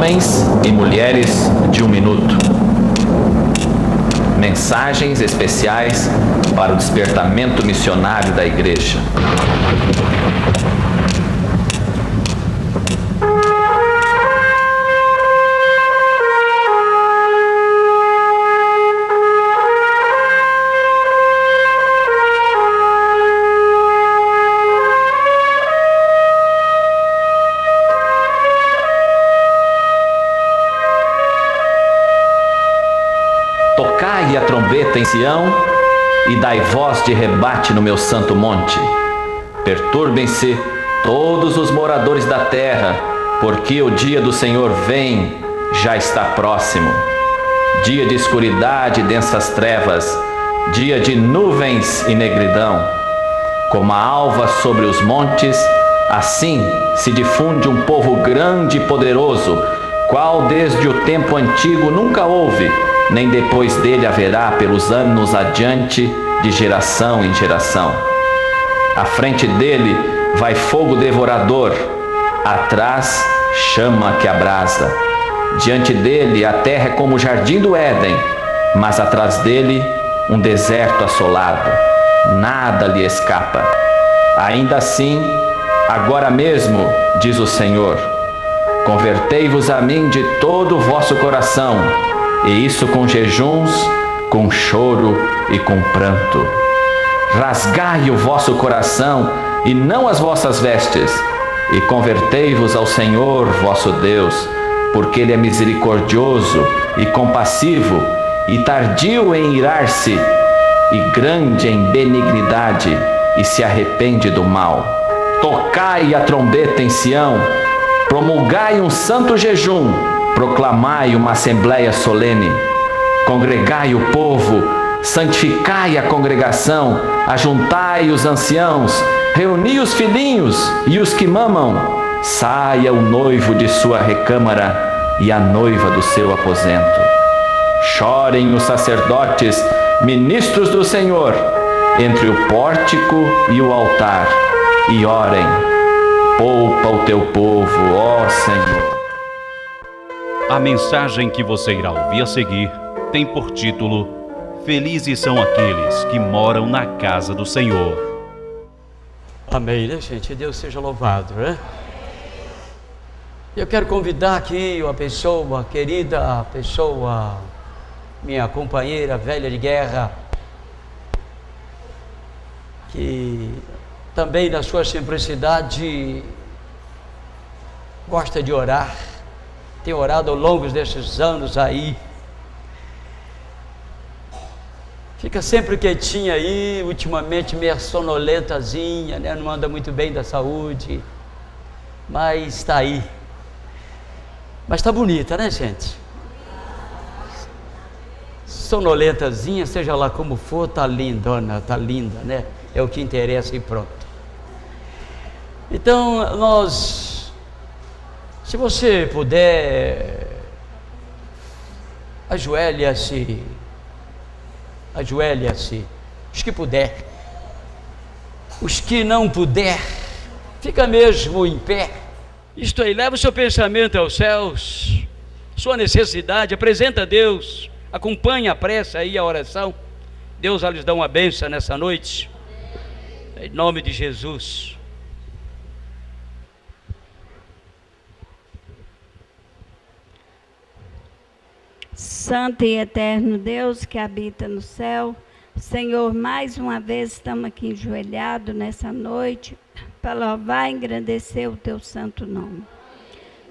homens e mulheres de 1 minuto. Mensagens especiais para o despertamento missionário da igreja. Tocai a trombeta em Sião e dai voz de rebate no meu santo monte. Perturbem-se todos os moradores da terra, porque o dia do Senhor vem, já está próximo. Dia de escuridade e densas trevas, dia de nuvens e negridão. Como a alva sobre os montes, assim se difunde um povo grande e poderoso, qual desde o tempo antigo nunca houve, nem depois dele haverá pelos anos adiante, de geração em geração. À frente dele vai fogo devorador, atrás chama que abrasa. Diante dele a terra é como o jardim do Éden, mas atrás dele um deserto assolado. Nada lhe escapa. Ainda assim, agora mesmo, diz o Senhor, convertei-vos a mim de todo o vosso coração, e isso com jejuns, com choro e com pranto. Rasgai o vosso coração e não as vossas vestes, e convertei-vos ao Senhor vosso Deus, porque Ele é misericordioso e compassivo, e tardio em irar-se, e grande em benignidade, e se arrepende do mal. Tocai a trombeta em Sião, promulgai um santo jejum, proclamai uma assembleia solene, congregai o povo, santificai a congregação, ajuntai os anciãos, reuni os filhinhos e os que mamam. Saia o noivo de sua recâmara e a noiva do seu aposento. Chorem os sacerdotes, ministros do Senhor, entre o pórtico e o altar, e orem. Poupa o teu povo, ó Senhor. A mensagem que você irá ouvir a seguir tem por título: Felizes são aqueles que moram na casa do Senhor. Amém, né, gente? Deus seja louvado, né? Eu quero convidar aqui uma pessoa querida, minha companheira velha de guerra, que também na sua simplicidade gosta de orar, tem orado ao longo desses anos aí, fica sempre quietinha aí, ultimamente meio sonolentazinha, né? Não anda muito bem da saúde, mas está aí. Mas está bonita, né, gente? Sonolentazinha, seja lá como for, está lindona, está linda, né? É o que interessa e pronto. Então, se você puder, ajoelha-se, os que puder. Os que não puder, fica mesmo em pé. Isto aí, leva o seu pensamento aos céus, sua necessidade, apresenta a Deus, acompanhe a prece aí, a oração. Deus vai lhes dar uma bênção nessa noite, em nome de Jesus. Santo e eterno Deus que habita no céu, Senhor, mais uma vez estamos aqui enjoelhados nessa noite para louvar e engrandecer o teu santo nome.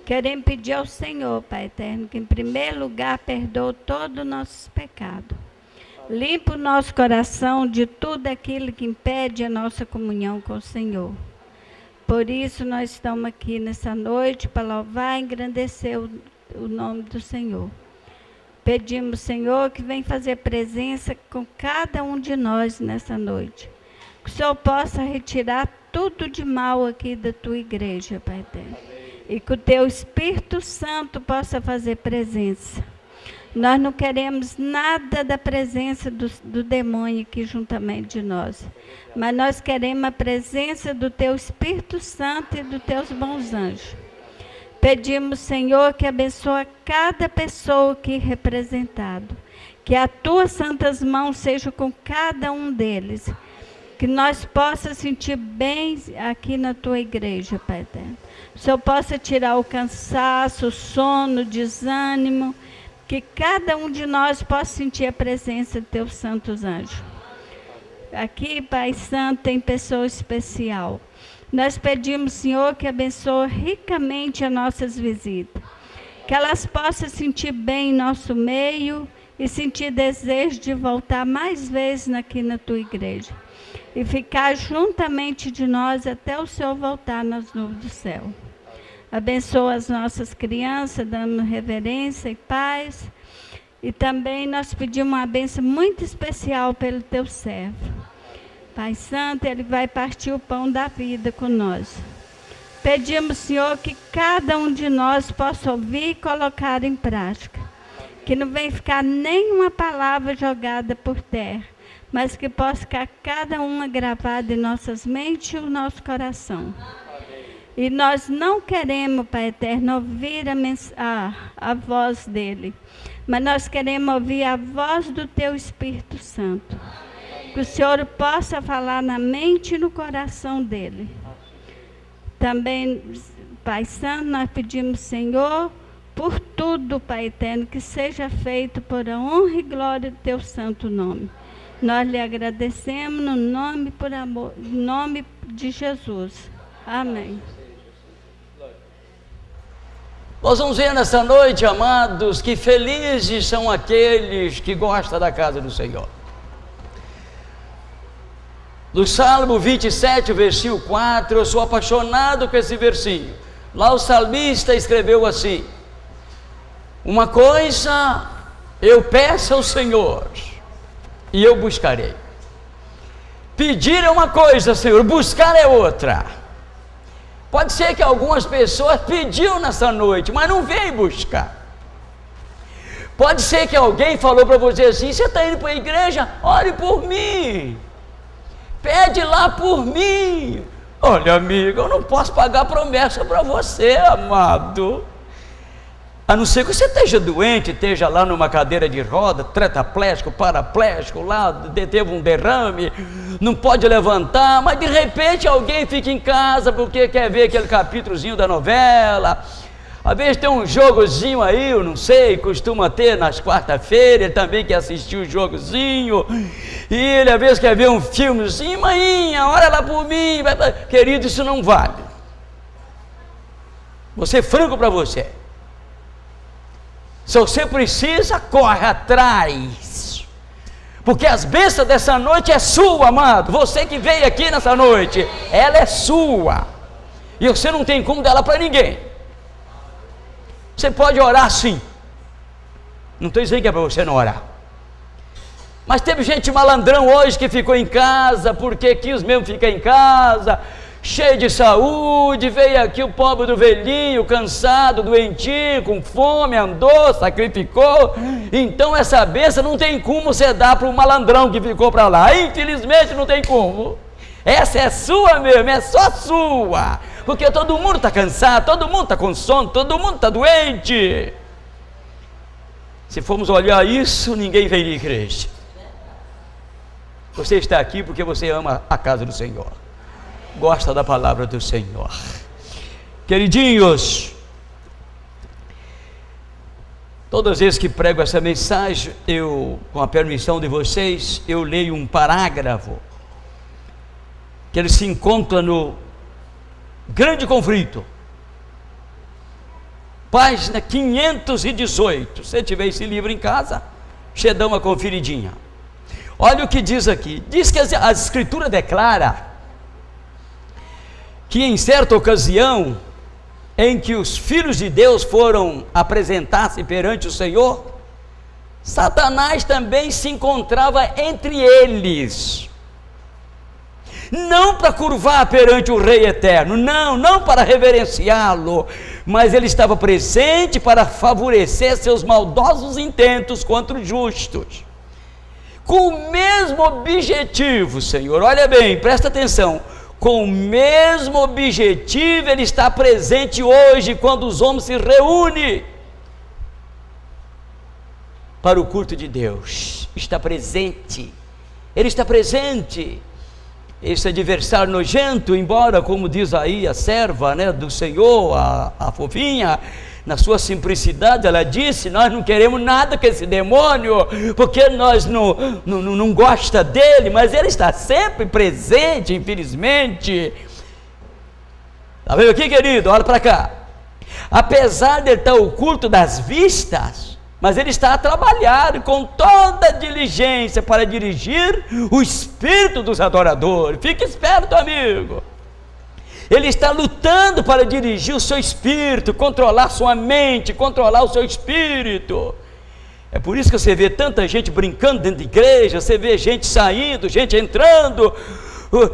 Queremos pedir ao Senhor, Pai eterno, que em primeiro lugar perdoe todos os nossos pecados. Limpa o nosso coração de tudo aquilo que impede a nossa comunhão com o Senhor. Por isso nós estamos aqui nessa noite para louvar e engrandecer o nome do Senhor. Pedimos, Senhor, que venha fazer presença com cada um de nós nessa noite. Que o Senhor possa retirar tudo de mal aqui da tua igreja, Pai eterno. E que o teu Espírito Santo possa fazer presença. Nós não queremos nada da presença do demônio aqui juntamente de nós. Mas nós queremos a presença do teu Espírito Santo e dos teus bons anjos. Pedimos, Senhor, que abençoe cada pessoa aqui representada. Que as tuas santas mãos sejam com cada um deles. Que nós possamos sentir bem aqui na tua igreja, Pai eterno. O Senhor possa tirar o cansaço, o sono, o desânimo. Que cada um de nós possa sentir a presença de teus santos anjos. Aqui, Pai Santo, tem pessoa especial. Nós pedimos, Senhor, que abençoe ricamente as nossas visitas. Que elas possam sentir bem em nosso meio e sentir desejo de voltar mais vezes aqui na tua igreja. E ficar juntamente de nós até o Senhor voltar nas nuvens do céu. Abençoa as nossas crianças, dando reverência e paz. E também nós pedimos uma bênção muito especial pelo teu servo. Pai Santo, ele vai partir o pão da vida com nós. Pedimos, Senhor, que cada um de nós possa ouvir e colocar em prática. Que não venha ficar nenhuma palavra jogada por terra, mas que possa ficar cada uma gravada em nossas mentes e no nosso coração. E nós não queremos, Pai eterno, ouvir a voz dele, mas nós queremos ouvir a voz do teu Espírito Santo. Que o Senhor possa falar na mente e no coração dele. Também, Pai Santo, nós pedimos, Senhor, por tudo, Pai eterno, que seja feito por a honra e glória do teu santo nome. Nós lhe agradecemos no nome, por amor, no nome de Jesus. Amém. Nós vamos ver nessa noite, amados, que felizes são aqueles que gostam da casa do Senhor. Do Salmo 27, versículo 4, eu sou apaixonado com esse versículo. Lá o salmista escreveu assim: uma coisa eu peço ao Senhor, e eu buscarei. Pedir é uma coisa, Senhor, buscar é outra. Pode ser que algumas pessoas pediu nessa noite, mas não veio buscar. Pode ser que alguém falou para você assim: você está indo para a igreja? Ore por mim. Pede lá por mim. Olha, amigo, eu não posso pagar promessa para você, amado. A não ser que você esteja doente, esteja lá numa cadeira de roda, tetraplégico, paraplégico, lá teve um derrame, não pode levantar, mas de repente alguém fica em casa porque quer ver aquele capítulozinho da novela. Às vezes tem um jogozinho aí, eu não sei, costuma ter nas quarta-feiras, ele também quer assistir o jogozinho, e ele às vezes quer ver um filmezinho. Mainha, ora lá por mim. Querido, isso não vale. Vou ser franco para você. Se você precisa, corre atrás, porque as bênçãos dessa noite é sua, amado. Você que veio aqui nessa noite, ela é sua, e você não tem como dar ela para ninguém. Você pode orar sim, não estou dizendo que é para você não orar, mas teve gente malandrão hoje que ficou em casa, porque quis mesmo ficar em casa, cheio de saúde. Veio aqui o pobre do velhinho, cansado, doentinho, com fome, andou, sacrificou. Então essa bênção não tem como você dar para o malandrão que ficou para lá, infelizmente não tem como. Essa é sua mesmo, é só sua, porque todo mundo está cansado, todo mundo está com sono, todo mundo está doente. Se formos olhar isso, ninguém vem na igreja. Você está aqui porque você ama a casa do Senhor, gosta da palavra do Senhor. Queridinhos, todas as vezes que prego essa mensagem, eu, com a permissão de vocês, eu leio um parágrafo que ele se encontra no Grande Conflito, página 518. Se tiver esse livro em casa, você dá uma conferidinha. Olha o que diz aqui. Diz que a Escritura declara que em certa ocasião, em que os filhos de Deus foram apresentar-se perante o Senhor, Satanás também se encontrava entre eles, não para curvar perante o Rei Eterno, não para reverenciá-lo, mas ele estava presente para favorecer seus maldosos intentos contra os justos, com o mesmo objetivo, Senhor, olha bem, presta atenção, com o mesmo objetivo, Ele está presente hoje, quando os homens se reúnem para o culto de Deus. Está presente, Ele está presente. Esse adversário nojento, embora, como diz aí a serva, né, do Senhor, a fofinha, na sua simplicidade, ela disse: nós não queremos nada com esse demônio, porque nós não gosta dele, mas ele está sempre presente, infelizmente. Está vendo aqui, querido? Olha para cá. Apesar de ele estar oculto das vistas, mas ele está a trabalhar com toda a diligência para dirigir o espírito dos adoradores. Fique esperto, amigo. Ele está lutando para dirigir o seu espírito, controlar sua mente, controlar o seu espírito. É por isso que você vê tanta gente brincando dentro de igreja, você vê gente saindo, gente entrando,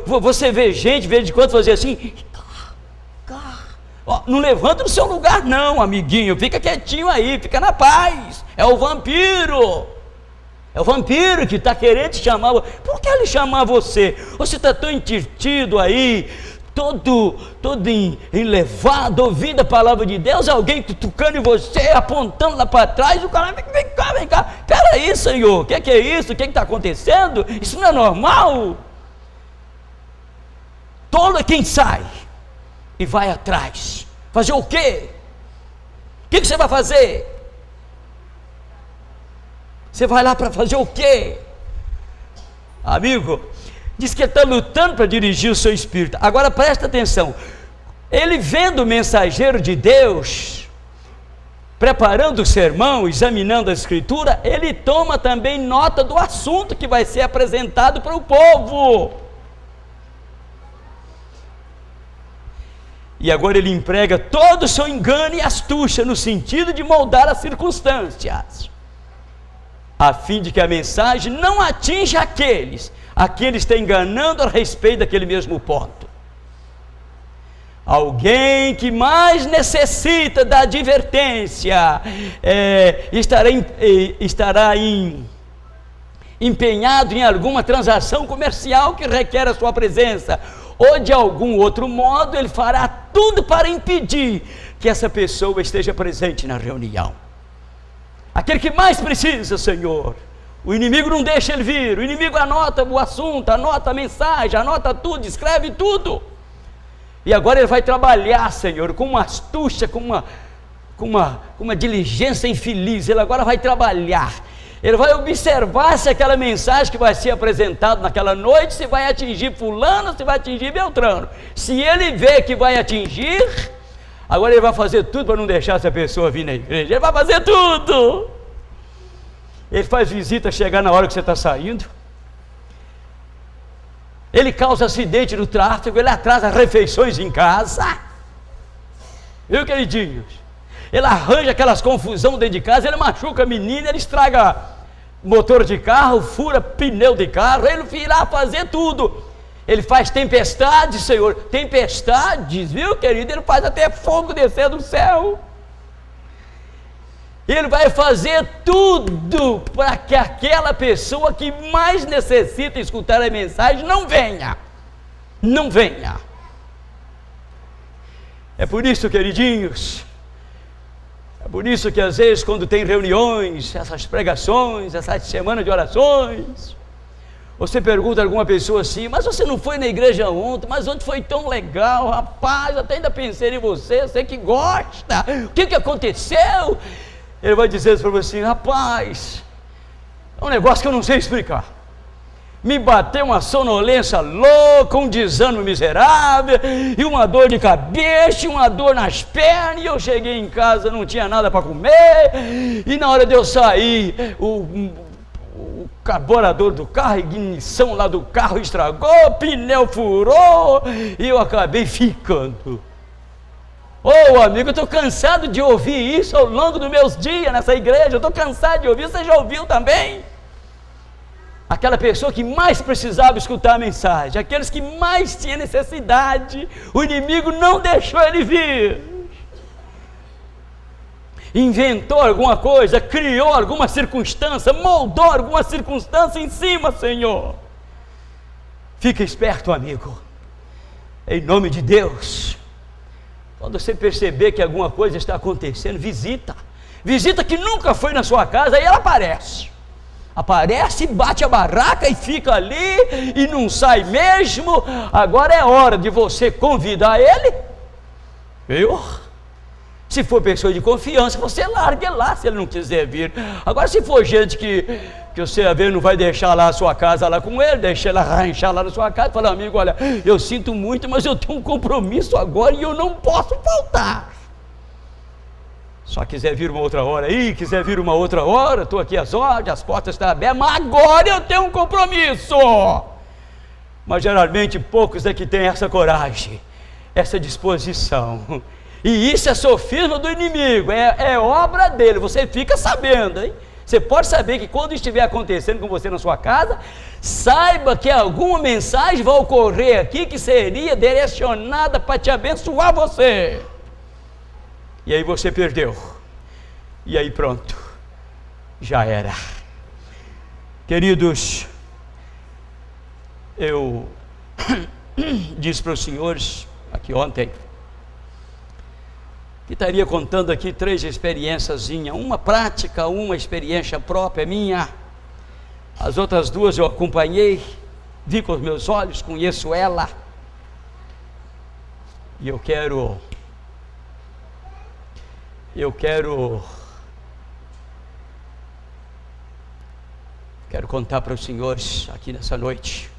você vê gente, de vez em quando, fazer assim. Não levanta do seu lugar não, amiguinho, fica quietinho aí, fica na paz. É o vampiro que está querendo te chamar. Por que ele chamar você? Você está tão entirtido aí, todo enlevado, ouvindo a palavra de Deus, alguém cutucando em você, apontando lá para trás, o cara, vem cá, peraí, Senhor, o que é isso? O que está acontecendo? Isso não é normal. Tolo é quem sai e vai atrás. Fazer o quê? O que você vai fazer? Você vai lá para fazer o quê? Amigo, diz que ele está lutando para dirigir o seu espírito. Agora presta atenção. Ele, vendo o mensageiro de Deus preparando o sermão, examinando a escritura, ele toma também nota do assunto que vai ser apresentado para o povo. E agora ele emprega todo o seu engano e astúcia no sentido de moldar as circunstâncias, a fim de que a mensagem não atinja aqueles a que ele está enganando a respeito daquele mesmo ponto. Alguém que mais necessita da advertência estará empenhado em alguma transação comercial que requer a sua presença, ou de algum outro modo ele fará tudo para impedir que essa pessoa esteja presente na reunião. Aquele que mais precisa, Senhor, o inimigo não deixa ele vir, o inimigo anota o assunto, anota a mensagem, anota tudo, escreve tudo. E agora ele vai trabalhar, Senhor, com uma astúcia, com uma diligência infeliz. Ele agora vai trabalhar. Ele vai observar se aquela mensagem que vai ser apresentada naquela noite, se vai atingir fulano, se vai atingir Beltrano. Se ele vê que vai atingir, agora ele vai fazer tudo para não deixar essa pessoa vir na igreja. Ele vai fazer tudo. Ele faz visita chegar na hora que você está saindo. Ele causa acidente no tráfego, ele atrasa refeições em casa. Viu, queridinhos? Ele arranja aquelas confusão dentro de casa, ele machuca a menina, ele estraga motor de carro, fura pneu de carro, ele irá fazer tudo. Ele faz tempestades, Senhor, tempestades, viu, querido? Ele faz até fogo descer do céu. Ele vai fazer tudo para que aquela pessoa que mais necessita escutar a mensagem não venha. É por isso, queridinhos, é por isso que às vezes quando tem reuniões, essas pregações, essas semanas de orações, você pergunta a alguma pessoa assim: mas você não foi na igreja ontem? Mas ontem foi tão legal, rapaz, até ainda pensei em você, você que gosta, o que aconteceu? Ele vai dizer para você assim: rapaz, é um negócio que eu não sei explicar. Me bateu uma sonolência louca, um desânimo miserável, e uma dor de cabeça, e uma dor nas pernas, e eu cheguei em casa, não tinha nada para comer, e na hora de eu sair, o carburador do carro, a ignição lá do carro estragou, o pneu furou, e eu acabei ficando. Amigo, eu estou cansado de ouvir isso ao longo dos meus dias nessa igreja, eu estou cansado de ouvir, você já ouviu também? Aquela pessoa que mais precisava escutar a mensagem, aqueles que mais tinham necessidade, o inimigo não deixou ele vir. Inventou alguma coisa, criou alguma circunstância, moldou alguma circunstância em cima, Senhor. Fica esperto, amigo. Em nome de Deus, quando você perceber que alguma coisa está acontecendo, visita que nunca foi na sua casa, aí ela aparece, bate a barraca e fica ali, e não sai mesmo. Agora é hora de você convidar ele, viu? Se for pessoa de confiança, você larga ele lá, se ele não quiser vir. Agora, se for gente que você não vai deixar lá a sua casa lá com ele, deixa ele arranchar lá na sua casa, fala: amigo, olha, eu sinto muito, mas eu tenho um compromisso agora e eu não posso faltar. Só quiser vir uma outra hora aí, estou aqui às ordens, as portas estão abertas, mas agora eu tenho um compromisso. Mas geralmente poucos é que têm essa coragem, essa disposição. E isso é sofisma do inimigo, é obra dele, você fica sabendo, hein? Você pode saber que quando estiver acontecendo com você na sua casa, saiba que alguma mensagem vai ocorrer aqui que seria direcionada para te abençoar você. E aí você perdeu. E aí pronto, já era. Queridos, eu disse para os senhores aqui ontem que estaria contando aqui 3 experiências, uma prática, uma experiência própria minha. As outras 2 eu acompanhei, vi com os meus olhos, conheço ela. E eu quero contar para os senhores aqui nessa noite.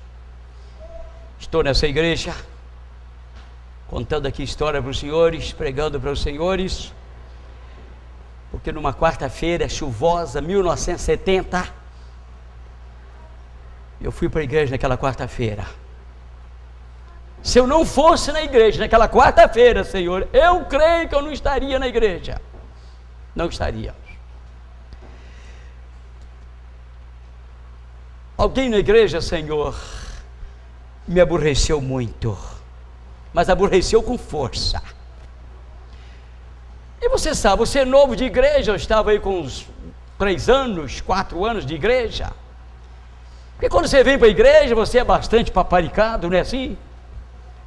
Estou nessa igreja contando aqui história para os senhores, pregando para os senhores, porque numa quarta-feira chuvosa, 1970, eu fui para a igreja naquela quarta-feira. Se eu não fosse na igreja naquela quarta-feira, Senhor, eu creio que eu não estaria na igreja. Não estaria. Alguém na igreja, Senhor, me aborreceu muito, mas aborreceu com força. E você sabe, você é novo de igreja, eu estava aí com uns 3 anos, 4 anos de igreja. Porque quando você vem para a igreja, você é bastante paparicado, não é assim?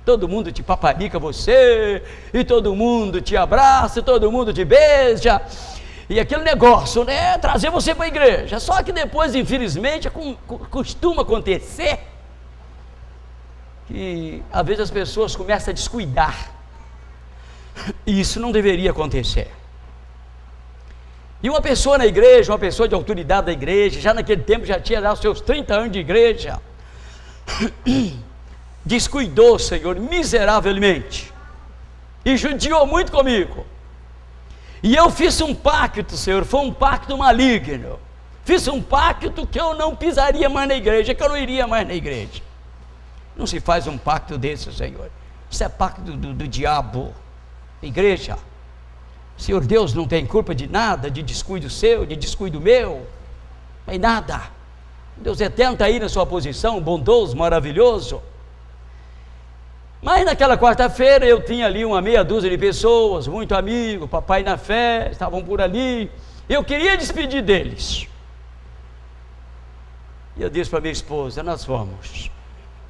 Todo mundo te paparica você, e todo mundo te abraça, todo mundo te beija, e aquele negócio, né, trazer você para a igreja. Só que depois, infelizmente, costuma acontecer que às vezes as pessoas começam a descuidar, e isso não deveria acontecer. E uma pessoa na igreja, uma pessoa de autoridade da igreja, já naquele tempo já tinha os seus 30 anos de igreja, descuidou, Senhor, miseravelmente, e judiou muito comigo. E eu fiz um pacto, Senhor, foi um pacto maligno. Fiz um pacto que eu não pisaria mais na igreja, que eu não iria mais na igreja. Não se faz um pacto desse, Senhor. Isso é pacto do diabo. Igreja, Senhor Deus não tem culpa de nada, de descuido seu, de descuido meu, nem nada. Deus eterno está aí na sua posição, bondoso, maravilhoso. Mas naquela quarta-feira eu tinha ali uma meia dúzia de pessoas, muito amigos, papai na fé, estavam por ali. Eu queria despedir deles. E eu disse para minha esposa: nós vamos,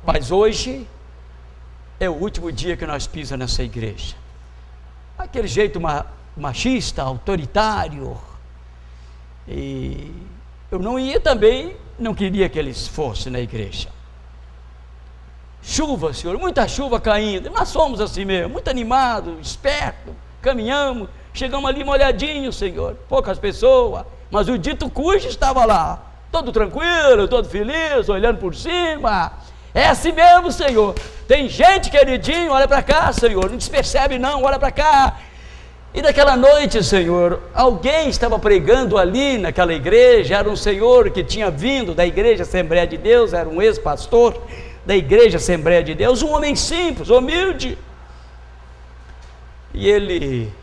mas hoje é o último dia que nós pisamos nessa igreja. Aquele jeito machista, autoritário. E eu não ia também, não queria que eles fossem na igreja. Chuva, Senhor, muita chuva caindo. Nós somos assim mesmo, muito animados, espertos, caminhamos, chegamos ali molhadinhos, Senhor, poucas pessoas, mas o dito cujo estava lá, todo tranquilo, todo feliz, olhando por cima. É assim mesmo, Senhor. Tem gente, queridinho, olha para cá, Senhor, não despercebe não, olha para cá. E naquela noite, Senhor, alguém estava pregando ali naquela igreja, era um senhor que tinha vindo da igreja Assembleia de Deus, era um ex-pastor da igreja Assembleia de Deus, um homem simples, humilde. E ele,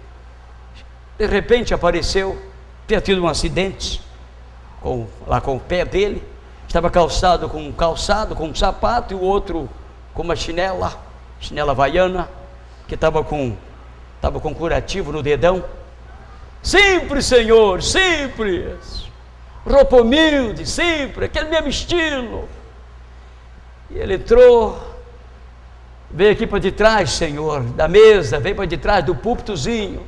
de repente, apareceu, tinha tido um acidente, lá com o pé dele, estava calçado com um sapato, e o outro com uma chinela havaiana, que estava com curativo no dedão. Simples, Senhor, simples, roupa humilde, simples, aquele mesmo estilo. E ele entrou, Vem aqui para de trás, Senhor, da mesa, vem para de trás do púlpitozinho.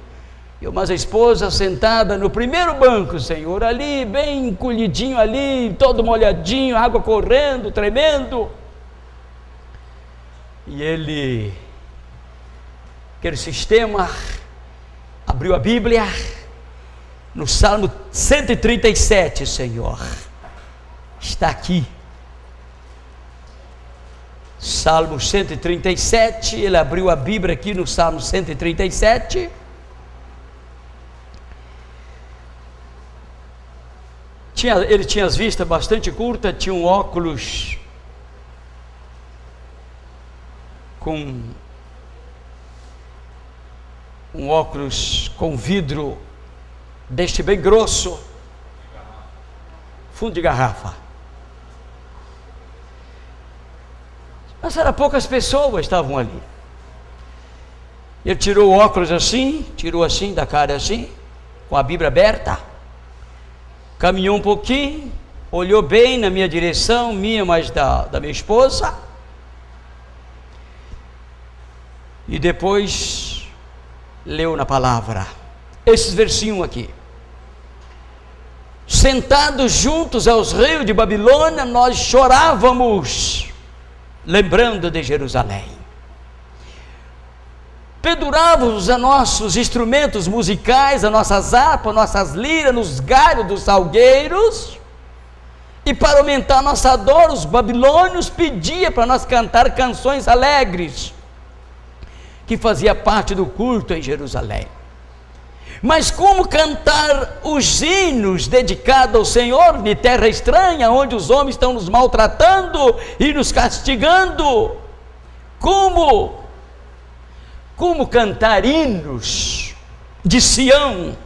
E uma esposa sentada no primeiro banco, Senhor, ali, bem encolhidinho ali, todo molhadinho, água correndo, tremendo. E ele, aquele sistema, abriu a Bíblia, no Salmo 137, Senhor, está aqui. Salmo 137, ele abriu a Bíblia aqui no Salmo 137. Ele tinha as vistas bastante curtas, tinha um óculos com vidro deste bem grosso, fundo de garrafa. Mas eram poucas pessoas estavam ali. Ele tirou o óculos assim, tirou assim da cara assim, com a Bíblia aberta, caminhou um pouquinho, olhou bem na minha direção, mas da minha esposa, e depois leu na palavra esses versinhos aqui: sentados juntos aos rios de Babilônia, nós chorávamos, lembrando de Jerusalém. Pendurávamos a nossos instrumentos musicais, as nossas harpas, nossas liras, nos galhos dos salgueiros, e para aumentar nossa dor, os babilônios pediam para nós cantar canções alegres, que fazia parte do culto em Jerusalém. Mas como cantar os hinos dedicados ao Senhor de terra estranha, onde os homens estão nos maltratando e nos castigando? Como cantar hinos de Sião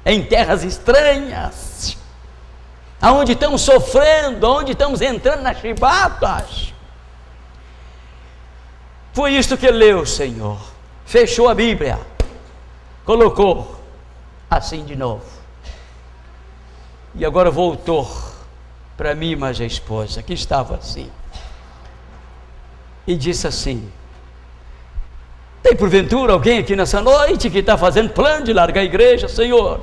em terras estranhas, aonde estamos sofrendo, aonde estamos entrando nas chibatas? Foi isto que leu, Senhor. Fechou a Bíblia, colocou assim de novo, e agora voltou para mim, mas a esposa, que estava assim, e disse assim: tem porventura alguém aqui nessa noite que está fazendo plano de largar a igreja, Senhor?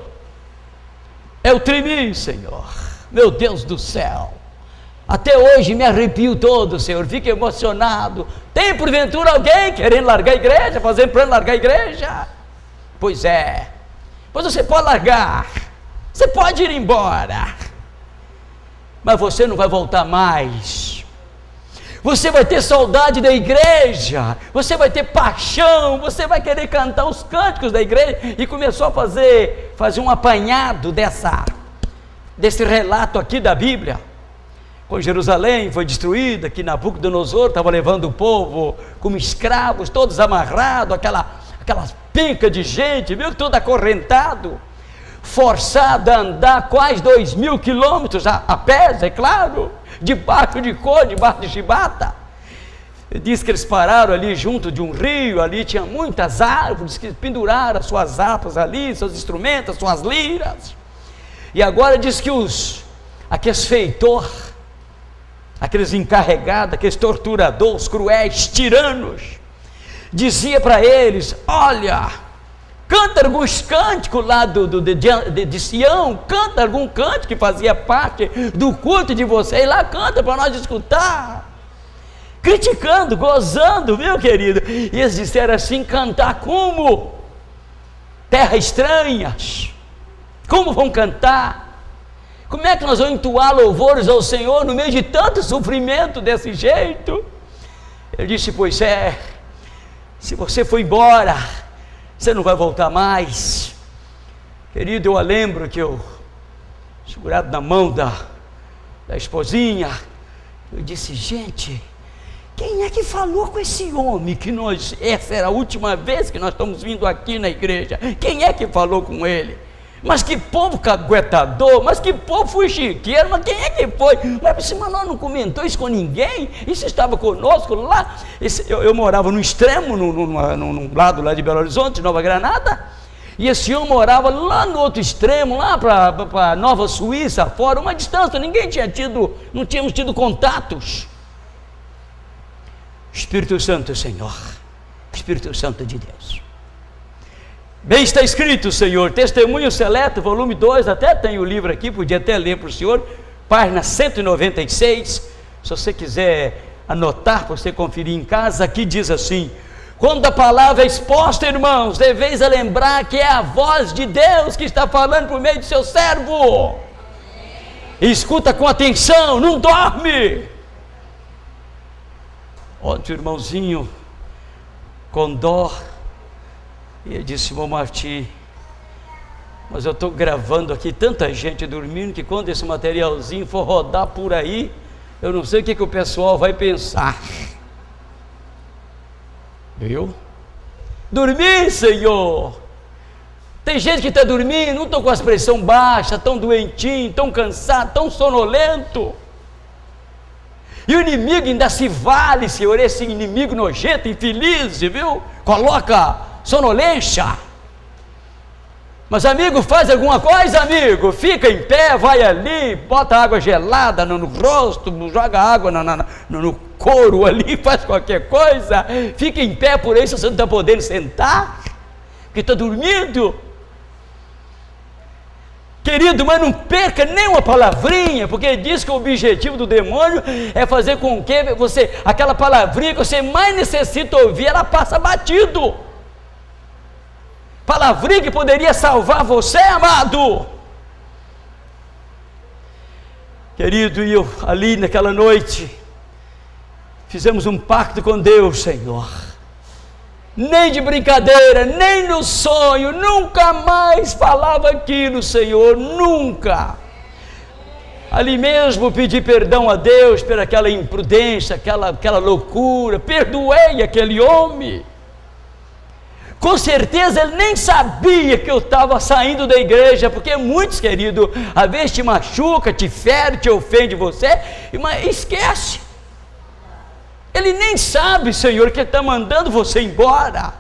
Eu tremi, Senhor, meu Deus do céu, até hoje me arrepio todo, Senhor, fico emocionado. Tem porventura alguém querendo largar a igreja, fazendo plano de largar a igreja? Pois é, pois você pode largar, você pode ir embora, mas você não vai voltar mais. Você vai ter saudade da igreja, você vai ter paixão, você vai querer cantar os cânticos da igreja. E começou a fazer um apanhado desse relato aqui da Bíblia. Quando Jerusalém foi destruída, que Nabucodonosor estava levando o povo como escravos, todos amarrados, aquela penca de gente, viu, todo acorrentado, forçado a andar quase 2.000 quilômetros a pé, é claro, debaixo de chibata. Diz que eles pararam ali junto de um rio, ali tinha muitas árvores, que penduraram as suas harpas ali, seus instrumentos, suas liras. E agora diz que aqueles feitores, aqueles encarregados, aqueles torturadores cruéis, tiranos, dizia para eles: olha, canta alguns cânticos lá de Sião, canta algum cântico que fazia parte do culto de vocês, lá canta para nós escutar, criticando, gozando, viu, querido? E eles disseram assim: cantar como? Terras estranhas, como vão cantar? Como é que nós vamos entoar louvores ao Senhor no meio de tanto sofrimento desse jeito? Ele disse: pois é, se você for embora, você não vai voltar mais. Querido, eu lembro que eu, segurado na mão da esposinha, eu disse: gente, quem é que falou com esse homem que essa era a última vez que nós estamos vindo aqui na igreja? Quem é que falou com ele? Mas que povo caguetador, mas que povo fuxiqueiro, mas quem é que foi? Mas esse Manoel não comentou isso com ninguém? Isso estava conosco lá. Eu morava no extremo, num lado lá de Belo Horizonte, Nova Granada, e esse homem morava lá no outro extremo, lá para Nova Suíça, fora, uma distância, não tínhamos tido contatos. Espírito Santo, Senhor, Espírito Santo de Deus. Bem está escrito, Senhor, Testemunho Seleto, volume 2, até tem o livro aqui, podia até ler para o senhor, página 196, se você quiser anotar, para você conferir em casa, aqui diz assim: quando a palavra é exposta, irmãos, deveis lembrar que é a voz de Deus que está falando por meio do seu servo. E escuta com atenção, não dorme. Ontem o irmãozinho, com dó, e eu disse: irmão Martim, mas eu estou gravando aqui tanta gente dormindo, que quando esse materialzinho for rodar por aí, eu não sei o que o pessoal vai pensar. Viu? Dormir, Senhor. Tem gente que está dormindo, não estão com a pressão baixa, tão doentinho, tão cansado, tão sonolento. E o inimigo ainda se vale, Senhor, esse inimigo nojento, infeliz, viu? Coloca sonolência. Mas amigo, faz alguma coisa, amigo, fica em pé, vai ali, bota água gelada no rosto, joga água no couro ali, faz qualquer coisa, fica em pé por aí, se você não está podendo sentar, porque está dormindo. Querido, mas não perca nem uma palavrinha, porque diz que o objetivo do demônio é fazer com que você, aquela palavrinha que você mais necessita ouvir, ela passa batido. Palavrinha que poderia salvar você, amado. Querido, e eu ali naquela noite, fizemos um pacto com Deus, Senhor. Nem de brincadeira, nem no sonho, nunca mais falava aquilo, Senhor, nunca. Ali mesmo pedi perdão a Deus por aquela imprudência, aquela loucura, perdoei aquele homem. Com certeza ele nem sabia que eu estava saindo da igreja, porque muitos, querido, às vezes te machuca, te fere, te ofende você, mas esquece. Ele nem sabe, Senhor, que Ele está mandando você embora.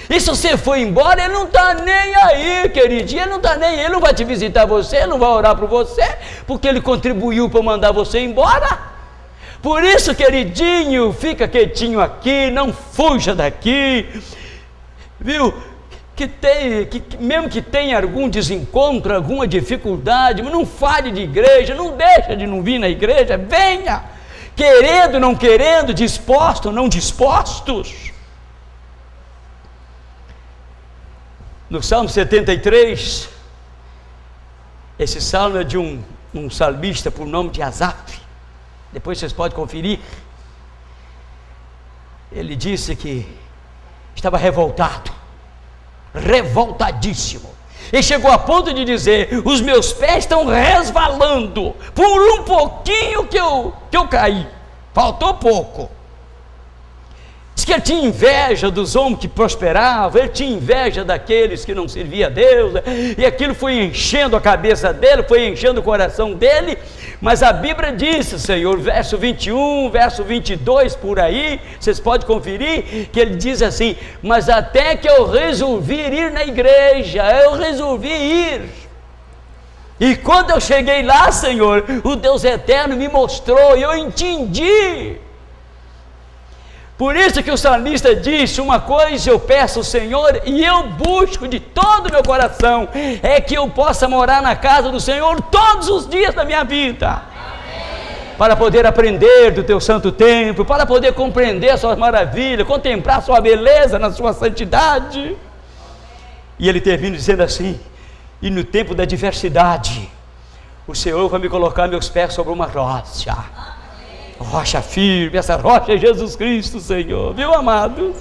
E se você for embora, Ele não está nem aí, queridinho, Ele não está nem aí, Ele não vai te visitar você, Ele não vai orar por você, porque Ele contribuiu para mandar você embora. Por isso, queridinho, fica quietinho aqui, não fuja daqui. Viu, mesmo que tenha algum desencontro, alguma dificuldade, mas não fale de igreja, não deixa de não vir na igreja, venha, querendo, não querendo, disposto, não dispostos. No Salmo 73, esse salmo é de um salmista por nome de Asaf, depois vocês podem conferir. Ele disse que estava revoltadíssimo, e chegou a ponto de dizer: os meus pés estão resvalando, por um pouquinho que eu caí, faltou pouco. Diz que ele tinha inveja dos homens que prosperavam, ele tinha inveja daqueles que não serviam a Deus, e aquilo foi enchendo a cabeça dele, foi enchendo o coração dele. Mas a Bíblia disse, Senhor, verso 21, verso 22, por aí, vocês podem conferir, que ele diz assim: mas até que eu resolvi ir na igreja, eu resolvi ir. E quando eu cheguei lá, Senhor, o Deus eterno me mostrou, e eu entendi. Por isso que o salmista disse: uma coisa eu peço ao Senhor, e eu busco de todo o meu coração, é que eu possa morar na casa do Senhor todos os dias da minha vida. Amém. Para poder aprender do teu santo templo, para poder compreender as suas maravilhas, contemplar a sua beleza na sua santidade. E ele termina dizendo assim: e no tempo da adversidade, o Senhor vai me colocar meus pés sobre uma rocha. Rocha firme, essa rocha é Jesus Cristo, Senhor, viu, amados?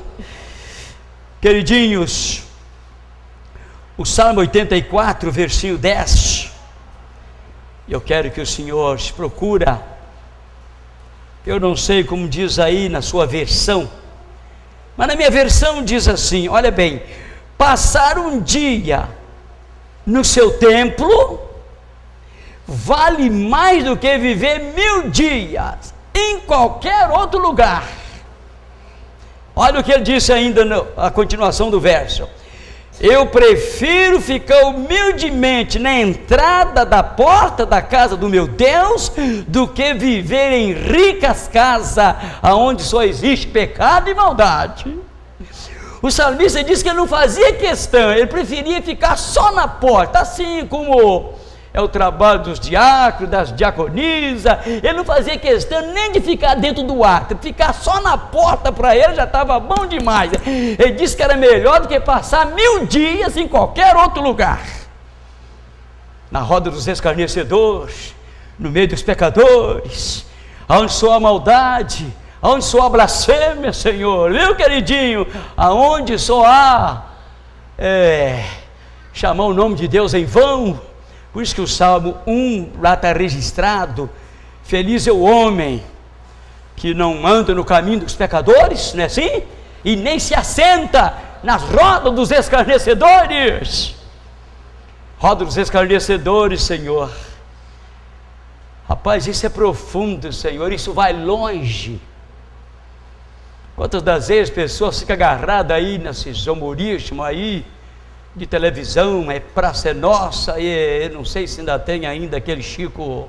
Queridinhos, o Salmo 84, versículo 10, eu quero que o Senhor procura, eu não sei como diz aí na sua versão, mas na minha versão diz assim, olha bem: passar um dia no seu templo vale mais do que viver 1000 dias em qualquer outro lugar. Olha o que ele disse ainda, a continuação do verso: Eu prefiro ficar humildemente na entrada da porta da casa do meu Deus, do que viver em ricas casas, onde só existe pecado e maldade. O salmista diz que ele não fazia questão, ele preferia ficar só na porta, assim como é o trabalho dos diáconos, das diaconisas. Ele não fazia questão nem de ficar dentro do átrio, ficar só na porta para ele já estava bom demais. Ele disse que era melhor do que passar 1000 dias em qualquer outro lugar, na roda dos escarnecedores, no meio dos pecadores, onde só há maldade, onde só há blasfêmia, Senhor, viu, queridinho? Aonde só há chamar o nome de Deus em vão. Por isso que o Salmo 1 lá está registrado: feliz é o homem que não anda no caminho dos pecadores, não é assim? E nem se assenta nas rodas dos escarnecedores. Roda dos escarnecedores, Senhor. Rapaz, isso é profundo, Senhor, isso vai longe. Quantas das vezes pessoas ficam agarradas aí nesses humorismos aí, de televisão, Praça é Nossa, e eu não sei se ainda tem ainda aquele Chico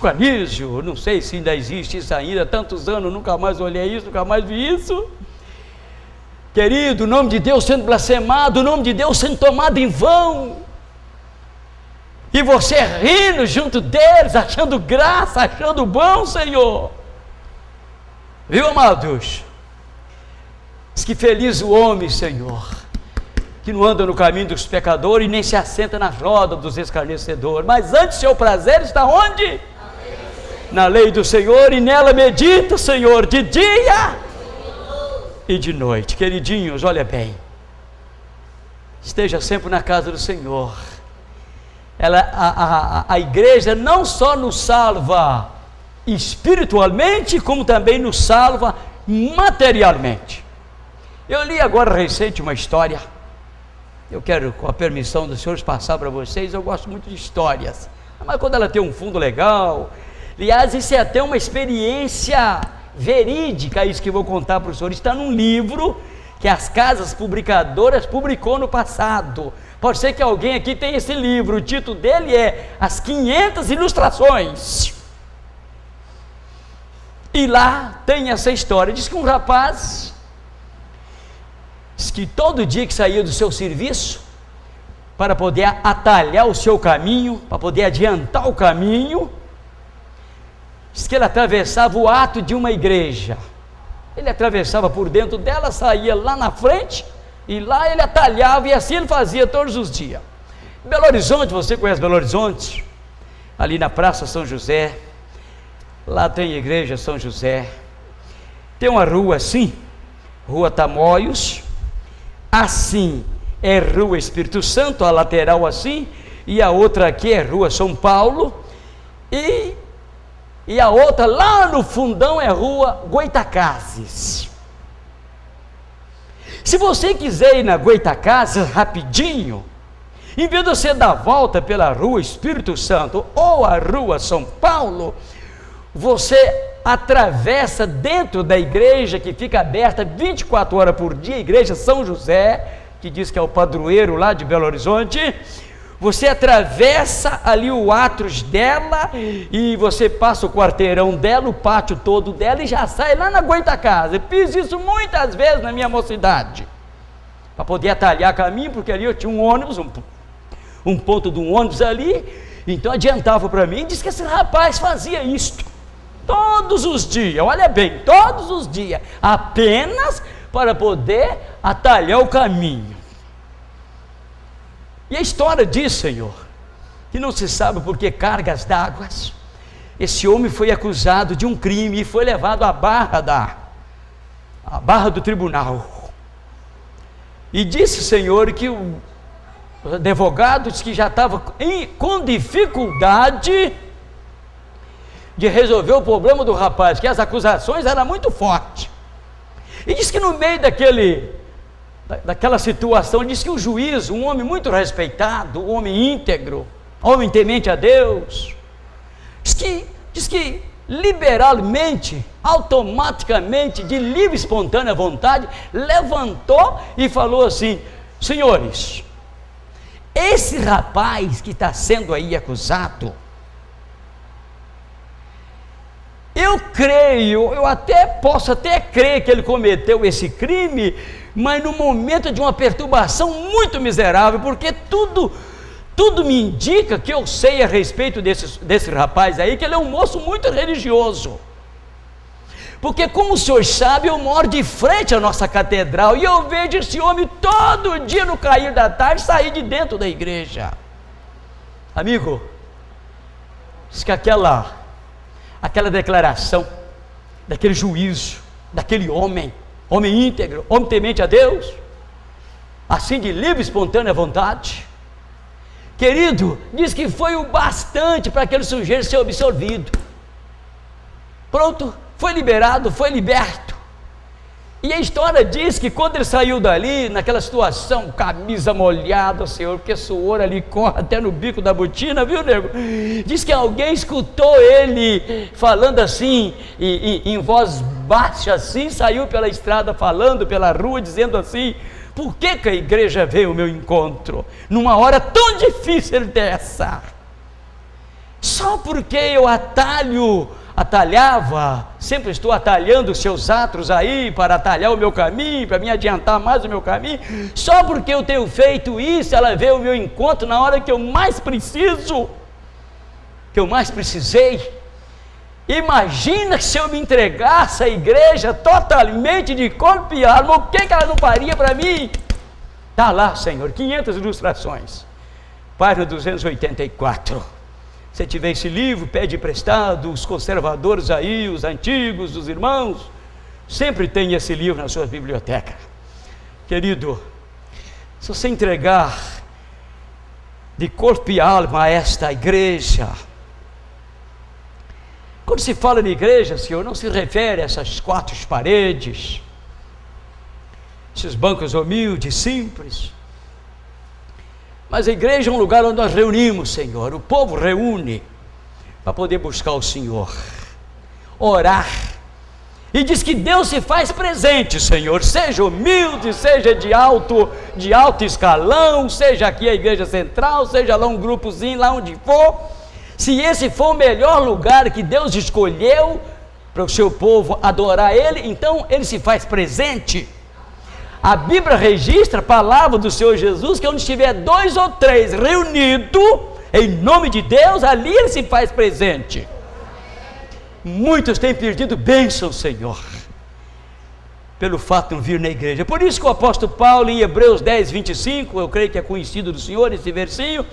Anísio, não sei se ainda existe isso ainda, tantos anos, nunca mais olhei isso, nunca mais vi isso. Querido, o nome de Deus sendo blasfemado, o nome de Deus sendo tomado em vão, e você rindo junto deles, achando graça, achando bom, Senhor. Viu, amados? Diz que feliz o homem, Senhor, que não anda no caminho dos pecadores e nem se assenta na roda dos escarnecedores, mas antes seu prazer está onde? Na lei do Senhor, e nela medita, Senhor, de dia e de noite. Queridinhos, olha bem, esteja sempre na casa do Senhor. A igreja não só nos salva espiritualmente, como também nos salva materialmente. Eu li agora recente uma história, eu quero, com a permissão dos senhores, passar para vocês. Eu gosto muito de histórias, mas quando ela tem um fundo legal. Aliás, isso é até uma experiência verídica, isso que eu vou contar para os senhores. Está num livro que as casas publicadoras publicou no passado. Pode ser que alguém aqui tenha esse livro. O título dele é As 500 Ilustrações. E lá tem essa história. Diz que um rapaz, diz que todo dia que saía do seu serviço, para poder atalhar o seu caminho, para poder adiantar o caminho, diz que ele atravessava o átrio de uma igreja. Ele atravessava por dentro dela, saía lá na frente, e lá ele atalhava, e assim ele fazia todos os dias. Belo Horizonte, você conhece Belo Horizonte? Ali na Praça São José, lá tem a igreja São José. Tem uma rua assim, Rua Tamoios, assim é Rua Espírito Santo, a lateral assim, e a outra aqui é Rua São Paulo, e a outra lá no fundão é Rua Goitacazes. Se você quiser ir na Goitacazes rapidinho, em vez de você dar a volta pela Rua Espírito Santo ou a Rua São Paulo, você atravessa dentro da igreja, que fica aberta 24 horas por dia, a igreja São José, que diz que é o padroeiro lá de Belo Horizonte. Você atravessa ali o átrio dela, e você passa o quarteirão dela, o pátio todo dela, e já sai lá na Goitacazes. Eu fiz isso muitas vezes na minha mocidade, para poder atalhar caminho, porque ali eu tinha um ônibus, um ponto de um ônibus ali, então adiantava para mim. Diz que esse rapaz fazia isto todos os dias, olha bem, todos os dias, apenas para poder atalhar o caminho. E a história diz, Senhor, que não se sabe por que cargas d'água, esse homem foi acusado de um crime e foi levado à barra do tribunal. E disse, Senhor, que o advogado disse que já estava com dificuldade de resolver o problema do rapaz, que as acusações eram muito fortes. E disse que no meio daquela situação, diz que o juiz, um homem muito respeitado, um homem íntegro, homem temente a Deus, diz que liberalmente, automaticamente, de livre e espontânea vontade, levantou e falou assim: senhores, esse rapaz que está sendo aí acusado, eu creio, posso até crer que ele cometeu esse crime, mas no momento de uma perturbação muito miserável, porque tudo me indica que eu sei a respeito desse rapaz aí, que ele é um moço muito religioso. Porque, como o senhor sabe, eu moro de frente à nossa catedral e eu vejo esse homem todo dia no cair da tarde sair de dentro da igreja. Amigo, diz que aquela declaração, daquele juízo, daquele homem íntegro, homem temente a Deus, assim de livre e espontânea vontade, querido, diz que foi o bastante para aquele sujeito ser absolvido. Pronto, foi liberado, foi liberto. E a história diz que quando ele saiu dali, naquela situação, camisa molhada, Senhor, porque suor ali corre até no bico da botina, viu, nego? Diz que alguém escutou ele falando assim, em voz baixa assim, saiu pela estrada falando, pela rua, dizendo assim: por que a igreja veio ao meu encontro, numa hora tão difícil dessa? Só porque eu atalhava, sempre estou atalhando os seus atos aí, para atalhar o meu caminho, para me adiantar mais o meu caminho, só porque eu tenho feito isso, ela veio ao meu encontro na hora que eu mais preciso, que eu mais precisei. Imagina se eu me entregasse à igreja totalmente de corpo e alma, o que ela não faria para mim? Está lá, Senhor, 500 ilustrações, página 284. Se tiver esse livro, pede emprestado, os conservadores aí, os antigos, os irmãos, sempre tem esse livro na sua biblioteca. Querido, se você entregar de corpo e alma a esta igreja, quando se fala de igreja, Senhor, não se refere a essas quatro paredes, esses bancos humildes, simples, mas a igreja é um lugar onde nós reunimos, Senhor, o povo reúne para poder buscar o Senhor, orar, e diz que Deus se faz presente, Senhor, seja humilde, seja de alto escalão, seja aqui a igreja central, seja lá um grupozinho, lá onde for, se esse for o melhor lugar que Deus escolheu para o seu povo adorar Ele, então Ele se faz presente. A Bíblia registra a palavra do Senhor Jesus, que onde estiver 2 ou 3 reunidos, em nome de Deus, ali Ele se faz presente. Muitos têm perdido bênção, Senhor, pelo fato de não vir na igreja. Por isso que o apóstolo Paulo, em Hebreus 10, 25, eu creio que é conhecido do Senhor esse versinho,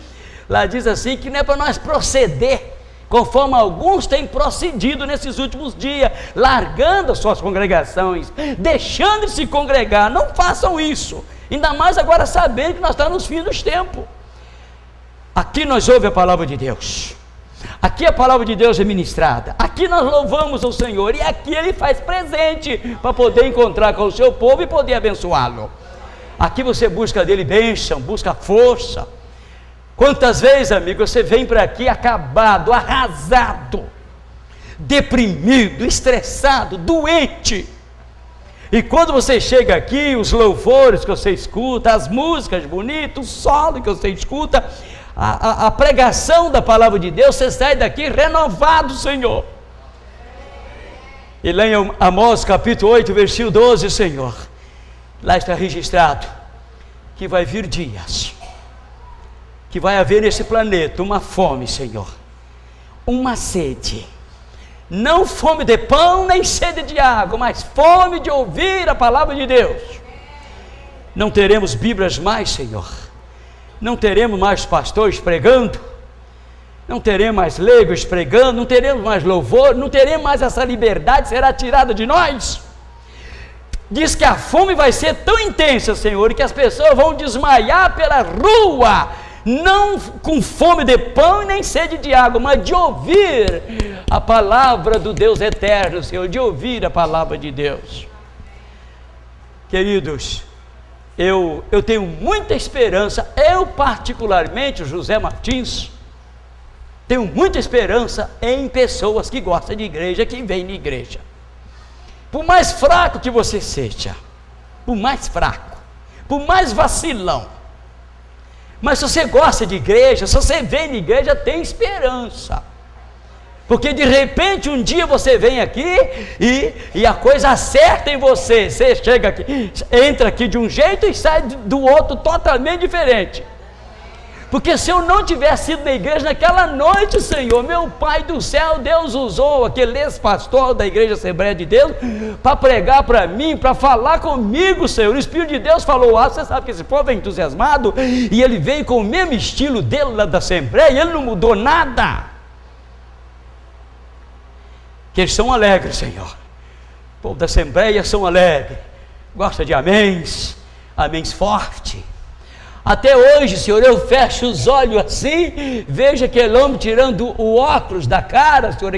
lá diz assim, que não é para nós proceder conforme alguns têm procedido nesses últimos dias, largando as suas congregações, deixando de se congregar. Não façam isso, ainda mais agora sabendo que nós estamos nos fins dos tempos. Aqui nós ouvimos a palavra de Deus, aqui a palavra de Deus é ministrada, aqui nós louvamos o Senhor, e aqui Ele faz presente, para poder encontrar com o seu povo e poder abençoá-lo. Aqui você busca dele bênção, busca força. Quantas vezes, amigo, você vem para aqui acabado, arrasado, deprimido, estressado, doente, e quando você chega aqui, os louvores que você escuta, as músicas bonitas, o solo que você escuta, a pregação da palavra de Deus, você sai daqui renovado, Senhor. E lá em Amós capítulo 8, versículo 12, Senhor, lá está registrado que vai vir dias, que vai haver nesse planeta uma fome, Senhor, uma sede, não fome de pão nem sede de água, mas fome de ouvir a palavra de Deus. Não teremos Bíblias mais, Senhor, não teremos mais pastores pregando, não teremos mais leigos pregando, não teremos mais louvor, não teremos mais essa liberdade, será tirada de nós. Diz que a fome vai ser tão intensa, Senhor, que as pessoas vão desmaiar pela rua, não com fome de pão e nem sede de água, mas de ouvir a palavra do Deus eterno, Senhor, de ouvir a palavra de Deus. Queridos, eu tenho muita esperança, eu particularmente, José Martins, Tenho muita esperança em pessoas que gostam de igreja, que vêm na igreja. Por mais fraco que você seja, por mais fraco, por mais vacilão, mas se você gosta de igreja, se você vem na igreja, tem esperança. Porque de repente um dia você vem aqui e a coisa acerta em você. Você chega aqui, entra aqui de um jeito e sai do outro totalmente diferente. Porque se eu não tivesse ido na igreja naquela noite, Senhor, meu Pai do céu, Deus usou aquele ex-pastor da Igreja Assembleia de Deus para pregar para mim, para falar comigo, Senhor. O Espírito de Deus falou: você sabe que esse povo é entusiasmado, e ele veio com o mesmo estilo dele lá da Assembleia, e ele não mudou nada. Que eles são alegres, Senhor. O povo da Assembleia são alegres, gosta de améns, améns forte. Até hoje, Senhor, eu fecho os olhos assim, vejo aquele homem tirando o óculos da cara, Senhor,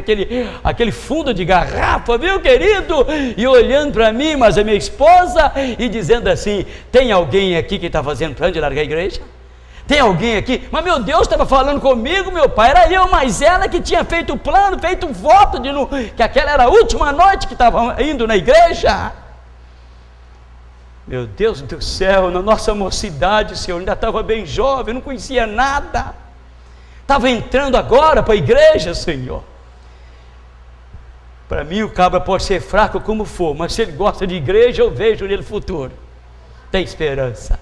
aquele fundo de garrafa, viu, querido? E olhando para mim, mas a minha esposa, e dizendo assim: tem alguém aqui que está fazendo plano de largar a igreja? Tem alguém aqui? Mas meu Deus, estava falando comigo, meu pai, era eu, mas ela que tinha feito o plano, feito o voto, que aquela era a última noite que estava indo na igreja. Meu Deus do céu, na nossa mocidade, Senhor, ainda estava bem jovem, não conhecia nada, estava entrando agora para a igreja, Senhor. Para mim o cabra pode ser fraco como for, mas se ele gosta de igreja, eu vejo nele futuro, tem esperança.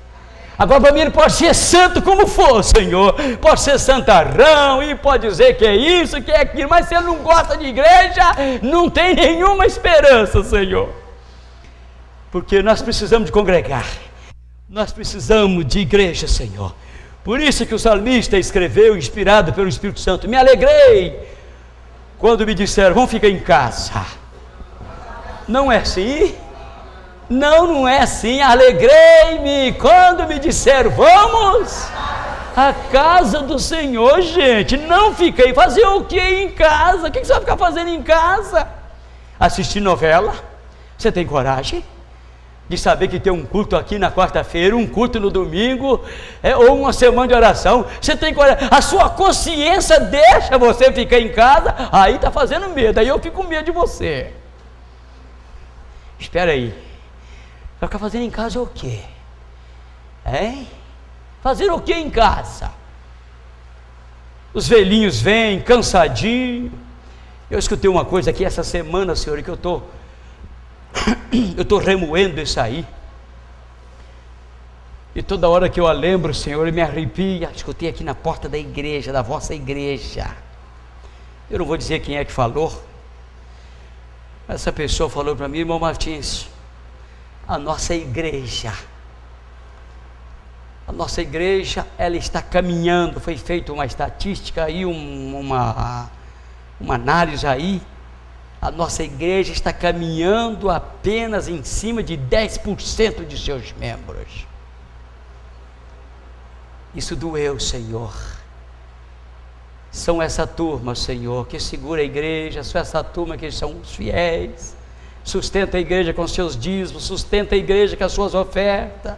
Agora para mim ele pode ser santo como for, Senhor, pode ser santarrão, e pode dizer que é isso, que é aquilo, mas se ele não gosta de igreja, não tem nenhuma esperança, Senhor. Porque nós precisamos de congregar, nós precisamos de igreja, Senhor. Por isso que o salmista escreveu, inspirado pelo Espírito Santo: me alegrei quando me disseram, vamos ficar em casa. Não é assim? Não é assim. Alegrei-me quando me disseram, vamos à casa do Senhor, gente. Não fiquei, fazer o que em casa? O que você vai ficar fazendo em casa? Assistir novela? Você tem coragem de saber que tem um culto aqui na quarta-feira, um culto no domingo, ou uma semana de oração? Você tem coragem? A sua consciência deixa você ficar em casa? Aí está fazendo medo, aí eu fico com medo de você. Espera aí, vai ficar fazendo em casa o quê? Hein? Fazer o que em casa? Os velhinhos vêm cansadinhos. Eu escutei uma coisa aqui essa semana, Senhor, que eu estou remoendo isso aí, e toda hora que eu a lembro, Senhor, eu me arrepia. Escutei aqui na porta da igreja, da vossa igreja. Eu não vou dizer quem é que falou. Essa pessoa falou para mim: irmão Martins, a nossa igreja, ela está caminhando. Foi feita uma estatística aí, uma análise aí. A nossa igreja está caminhando apenas em cima de 10% de seus membros. Isso doeu, Senhor. São essa turma, Senhor, que segura a igreja, são essa turma que são os fiéis, sustenta a igreja com seus dízimos, sustenta a igreja com as suas ofertas.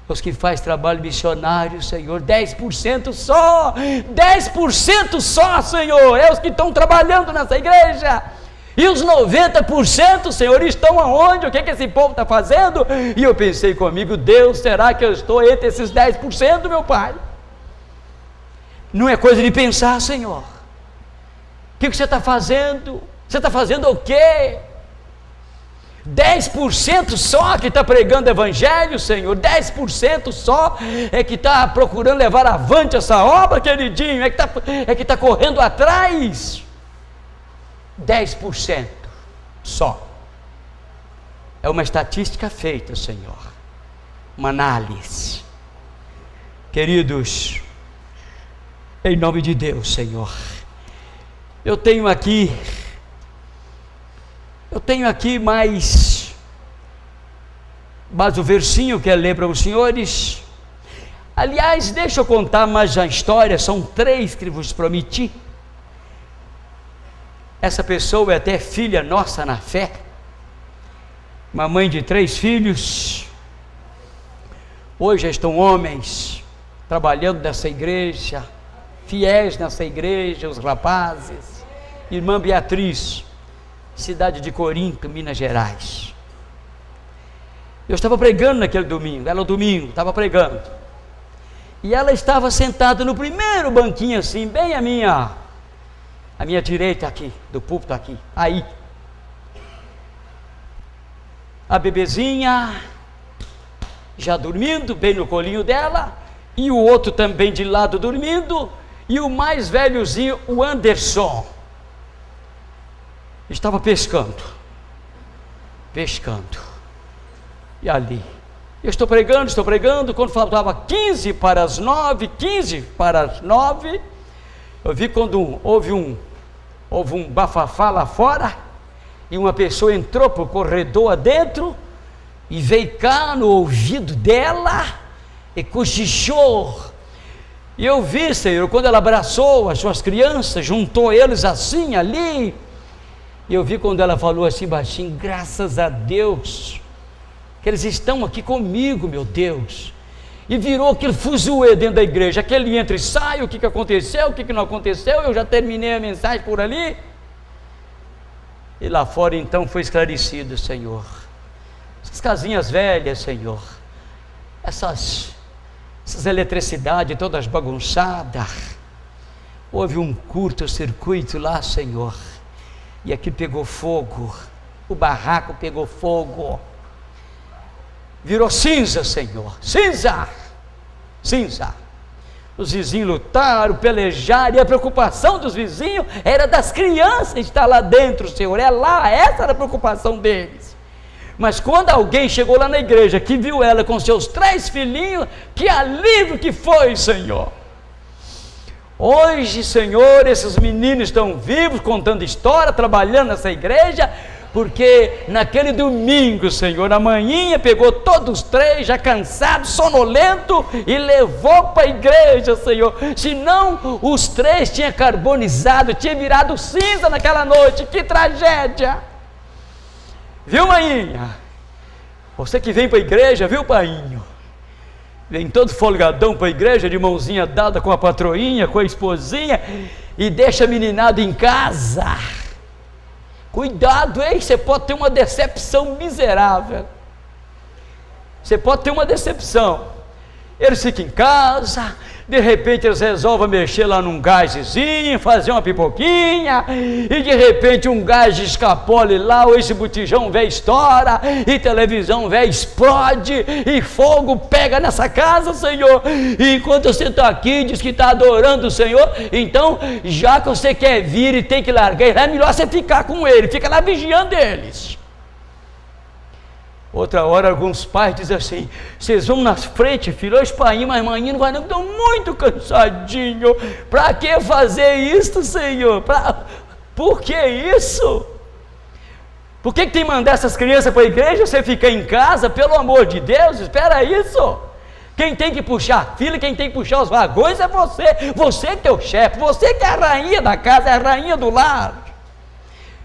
Os que faz trabalho missionário, Senhor, 10% só, 10% só, Senhor, é os que estão trabalhando nessa igreja. E os 90%, Senhor, estão aonde? O que esse povo está fazendo? E eu pensei comigo: Deus, será que eu estou entre esses 10%, meu Pai? Não é coisa de pensar, Senhor. O que você está fazendo? Você está fazendo o quê? 10% só que está pregando evangelho, Senhor, 10% só é que está procurando levar avante essa obra, queridinho, é que está correndo atrás. 10% só. É uma estatística feita, Senhor, uma análise. Queridos, em nome de Deus, Senhor, eu tenho aqui mais o versinho que eu ler para os senhores. Aliás, deixa eu contar mais a história, são 3 que vos prometi. Essa pessoa é até filha nossa na fé, uma mãe de 3 filhos, hoje estão homens, trabalhando nessa igreja, fiéis nessa igreja, os rapazes, irmã Beatriz, cidade de Corinto, Minas Gerais. Eu estava pregando naquele domingo, ela domingo, estava pregando, e ela estava sentada no primeiro banquinho assim, bem à minha direita aqui, do púlpito aqui, aí, a bebezinha, já dormindo, bem no colinho dela, e o outro também de lado dormindo, e o mais velhozinho, o Anderson, estava pescando, e ali, eu estou pregando, quando faltava 15 para as 9, eu vi quando houve um bafafá lá fora, e uma pessoa entrou para o corredor adentro, e veio cá no ouvido dela, e cochichou, e eu vi, Senhor, quando ela abraçou as suas crianças, juntou eles assim, ali, e eu vi quando ela falou assim baixinho, graças a Deus, que eles estão aqui comigo, meu Deus, e virou aquele fuzuê dentro da igreja, aquele entra e sai, o que aconteceu, o que não aconteceu, eu já terminei a mensagem por ali, e lá fora então foi esclarecido, Senhor, essas casinhas velhas, Senhor, essas eletricidades todas bagunçadas, houve um curto-circuito lá, Senhor, e aqui pegou fogo, o barraco pegou fogo, virou cinza, Senhor, cinza, os vizinhos lutaram, pelejaram, e a preocupação dos vizinhos era das crianças estar lá dentro, Senhor, essa era a preocupação deles. Mas quando alguém chegou lá na igreja, que viu ela com seus 3 filhinhos, que alívio que foi, Senhor. Hoje, Senhor, esses meninos estão vivos, contando história, trabalhando nessa igreja, porque naquele domingo, Senhor, a manhinha pegou todos os 3, já cansados, sonolento, e levou para a igreja, Senhor, senão os 3 tinham carbonizado, tinha virado cinza naquela noite, que tragédia. Viu, mainha? Você que vem para a igreja, viu, painho? Vem todo folgadão para a igreja, de mãozinha dada com a patroinha, com a esposinha, e deixa a meninada em casa. Cuidado, hein? Você pode ter uma decepção miserável. Você pode ter uma decepção. Eles ficam em casa, de repente eles resolvem mexer lá num gásezinho, fazer uma pipoquinha, e de repente um gás escapole lá, ou esse botijão velho estoura, e televisão velho explode, e fogo pega nessa casa, Senhor, e enquanto você está aqui, diz que está adorando o Senhor, então, já que você quer vir e tem que largar, é melhor você ficar com ele, fica lá vigiando eles. Outra hora alguns pais dizem assim, vocês vão na frente, filho, os pais, mas mãe não vai não, estão muito cansadinho, para que fazer isso, Senhor? Por que isso? Por que tem que mandar essas crianças para a igreja, você fica em casa, pelo amor de Deus, espera isso. Quem tem que puxar a fila, quem tem que puxar os vagões é você que é o chefe, você que é a rainha da casa, é a rainha do lar.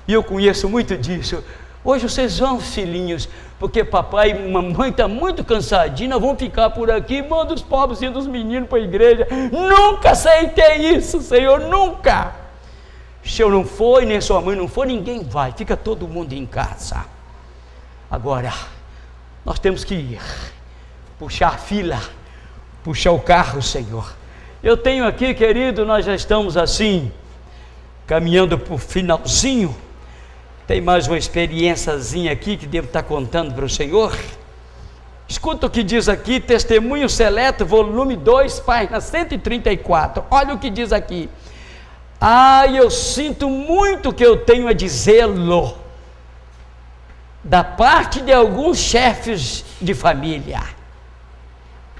E eu conheço muito disso. Hoje vocês vão, filhinhos, porque papai e mamãe estão muito cansadinhos, nós vamos ficar por aqui, manda os pobres e dos meninos para a igreja. Nunca aceitei isso, Senhor, nunca. Se eu não for e nem sua mãe não for, ninguém vai, fica todo mundo em casa. Agora, nós temos que ir, puxar a fila, puxar o carro, Senhor. Eu tenho aqui, querido, nós já estamos assim, caminhando para o finalzinho. Tem mais uma experiênciazinha aqui que devo estar contando para o Senhor. Escuta o que diz aqui, Testemunho Seleto, volume 2, página 134. Olha o que diz aqui. Eu sinto muito que eu tenho a dizê-lo, da parte de alguns chefes de família.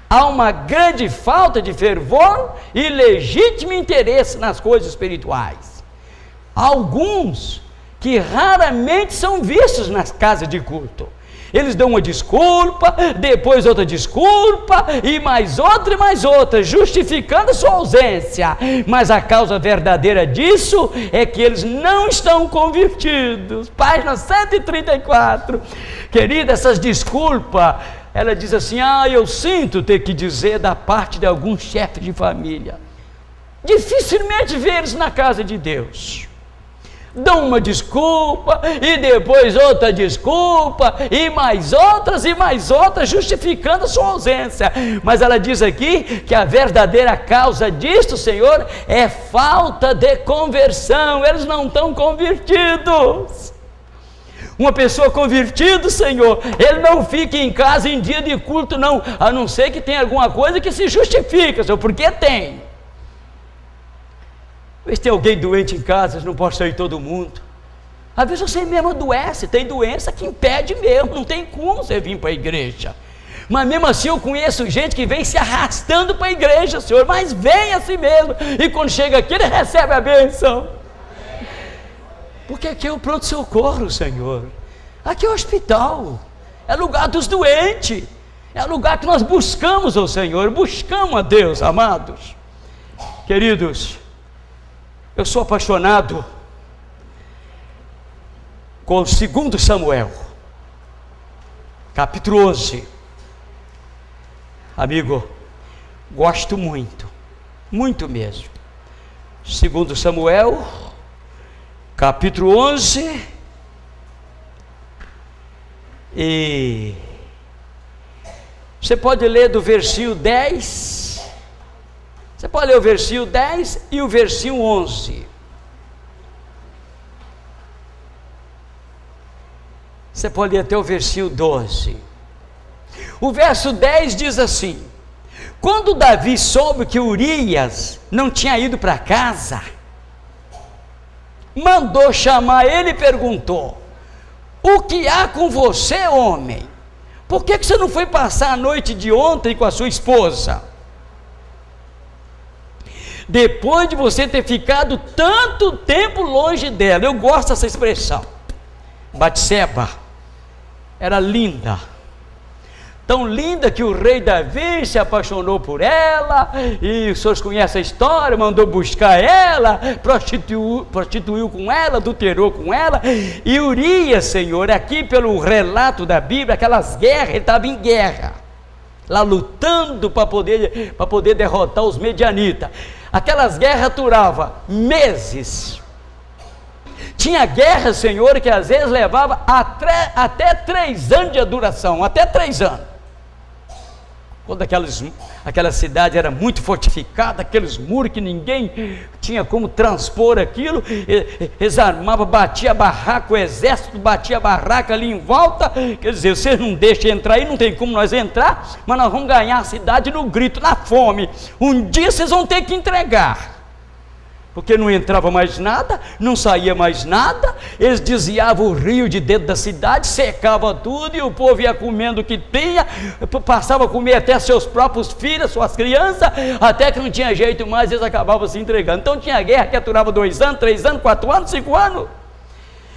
Há uma grande falta de fervor e legítimo interesse nas coisas espirituais. Alguns que raramente são vistos nas casas de culto. Eles dão uma desculpa, depois outra desculpa, e mais outra, justificando a sua ausência. Mas a causa verdadeira disso é que eles não estão convertidos. Página 134. Querida, essas desculpas, ela diz assim, eu sinto ter que dizer da parte de alguns chefes de família. dificilmente vê eles na casa de Deus. Dão uma desculpa, e depois outra desculpa, e mais outras, justificando a sua ausência. Mas ela diz aqui que a verdadeira causa disto, Senhor, é falta de conversão. Eles não estão convertidos. Uma pessoa convertida, Senhor, ele não fica em casa em dia de culto, não, a não ser que tenha alguma coisa que se justifica, Senhor, porque tem. Às vezes tem alguém doente em casa, não pode sair todo mundo. Às vezes você mesmo adoece, tem doença que impede mesmo, não tem como você vir para a igreja. Mas mesmo assim eu conheço gente que vem se arrastando para a igreja, Senhor, mas vem assim mesmo, e quando chega aqui ele recebe a bênção. Porque aqui é o pronto-socorro, Senhor. Aqui é o hospital, é lugar dos doentes, é lugar que nós buscamos ao Senhor, buscamos a Deus, amados. Queridos, eu sou apaixonado com o 2 Samuel, capítulo 11. Amigo, gosto muito, muito mesmo. 2 Samuel, capítulo 11, e você pode ler do versículo 10, você pode ler o versículo 10 e o versículo 11. Você pode ler até o versículo 12. O verso 10 diz assim: quando Davi soube que Urias não tinha ido para casa, mandou chamar ele e perguntou: o que há com você, homem? Por que você não foi passar a noite de ontem com a sua esposa? Depois de você ter ficado tanto tempo longe dela. Eu gosto dessa expressão. Batseba era linda, tão linda que o rei Davi se apaixonou por ela, e os senhores conhecem a história, mandou buscar ela, prostituiu com ela, adulterou com ela. E Urias, Senhor, aqui pelo relato da Bíblia, aquelas guerras, ele estava em guerra, lá lutando para poder derrotar os medianitas. Aquelas guerras duravam meses. Tinha guerra, Senhor, que às vezes levava até 3 anos de duração, até 3 anos. Quando aquela cidade era muito fortificada, aqueles muros que ninguém tinha como transpor aquilo, eles armavam, batia a barraca, o exército batia a barraca ali em volta. Quer dizer, vocês não deixam entrar aí, não tem como nós entrar, mas nós vamos ganhar a cidade no grito, na fome. Um dia vocês vão ter que entregar. Porque não entrava mais nada, não saía mais nada, eles desviavam o rio de dentro da cidade, secava tudo, e o povo ia comendo o que tinha, passava a comer até seus próprios filhos, suas crianças, até que não tinha jeito mais, eles acabavam se entregando. Então tinha guerra que durava 2 anos, 3 anos, 4 anos, 5 anos.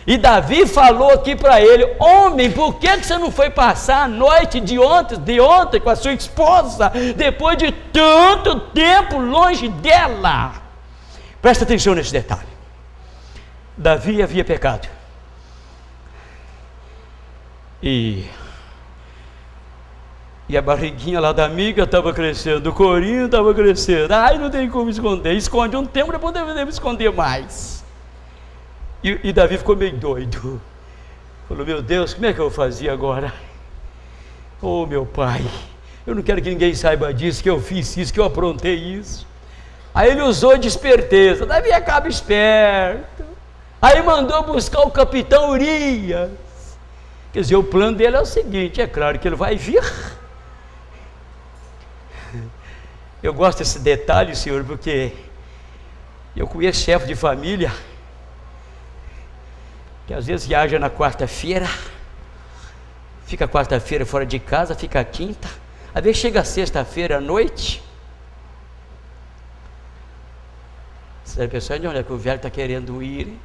E Davi falou aqui para ele: homem, por que você não foi passar a noite de ontem com a sua esposa, depois de tanto tempo longe dela? Presta atenção nesse detalhe. Davi havia pecado, e a barriguinha lá da amiga estava crescendo, o corinho estava crescendo. Ai, não tem como esconder. Esconde um tempo, depois devemos esconder mais. E Davi ficou meio doido. Falou: meu Deus, como é que eu fazia agora? Oh, meu pai, eu não quero que ninguém saiba disso, que eu fiz isso, que eu aprontei isso. Aí ele usou de esperteza. Davi acaba esperto. Aí mandou buscar o capitão Urias. Quer dizer, o plano dele é o seguinte: é claro que ele vai vir. Eu gosto desse detalhe, Senhor, porque eu conheço chefe de família que às vezes viaja na quarta-feira, fica quarta-feira fora de casa, fica quinta, às vezes chega sexta-feira à noite. Você pensa, de onde é que o velho está querendo ir?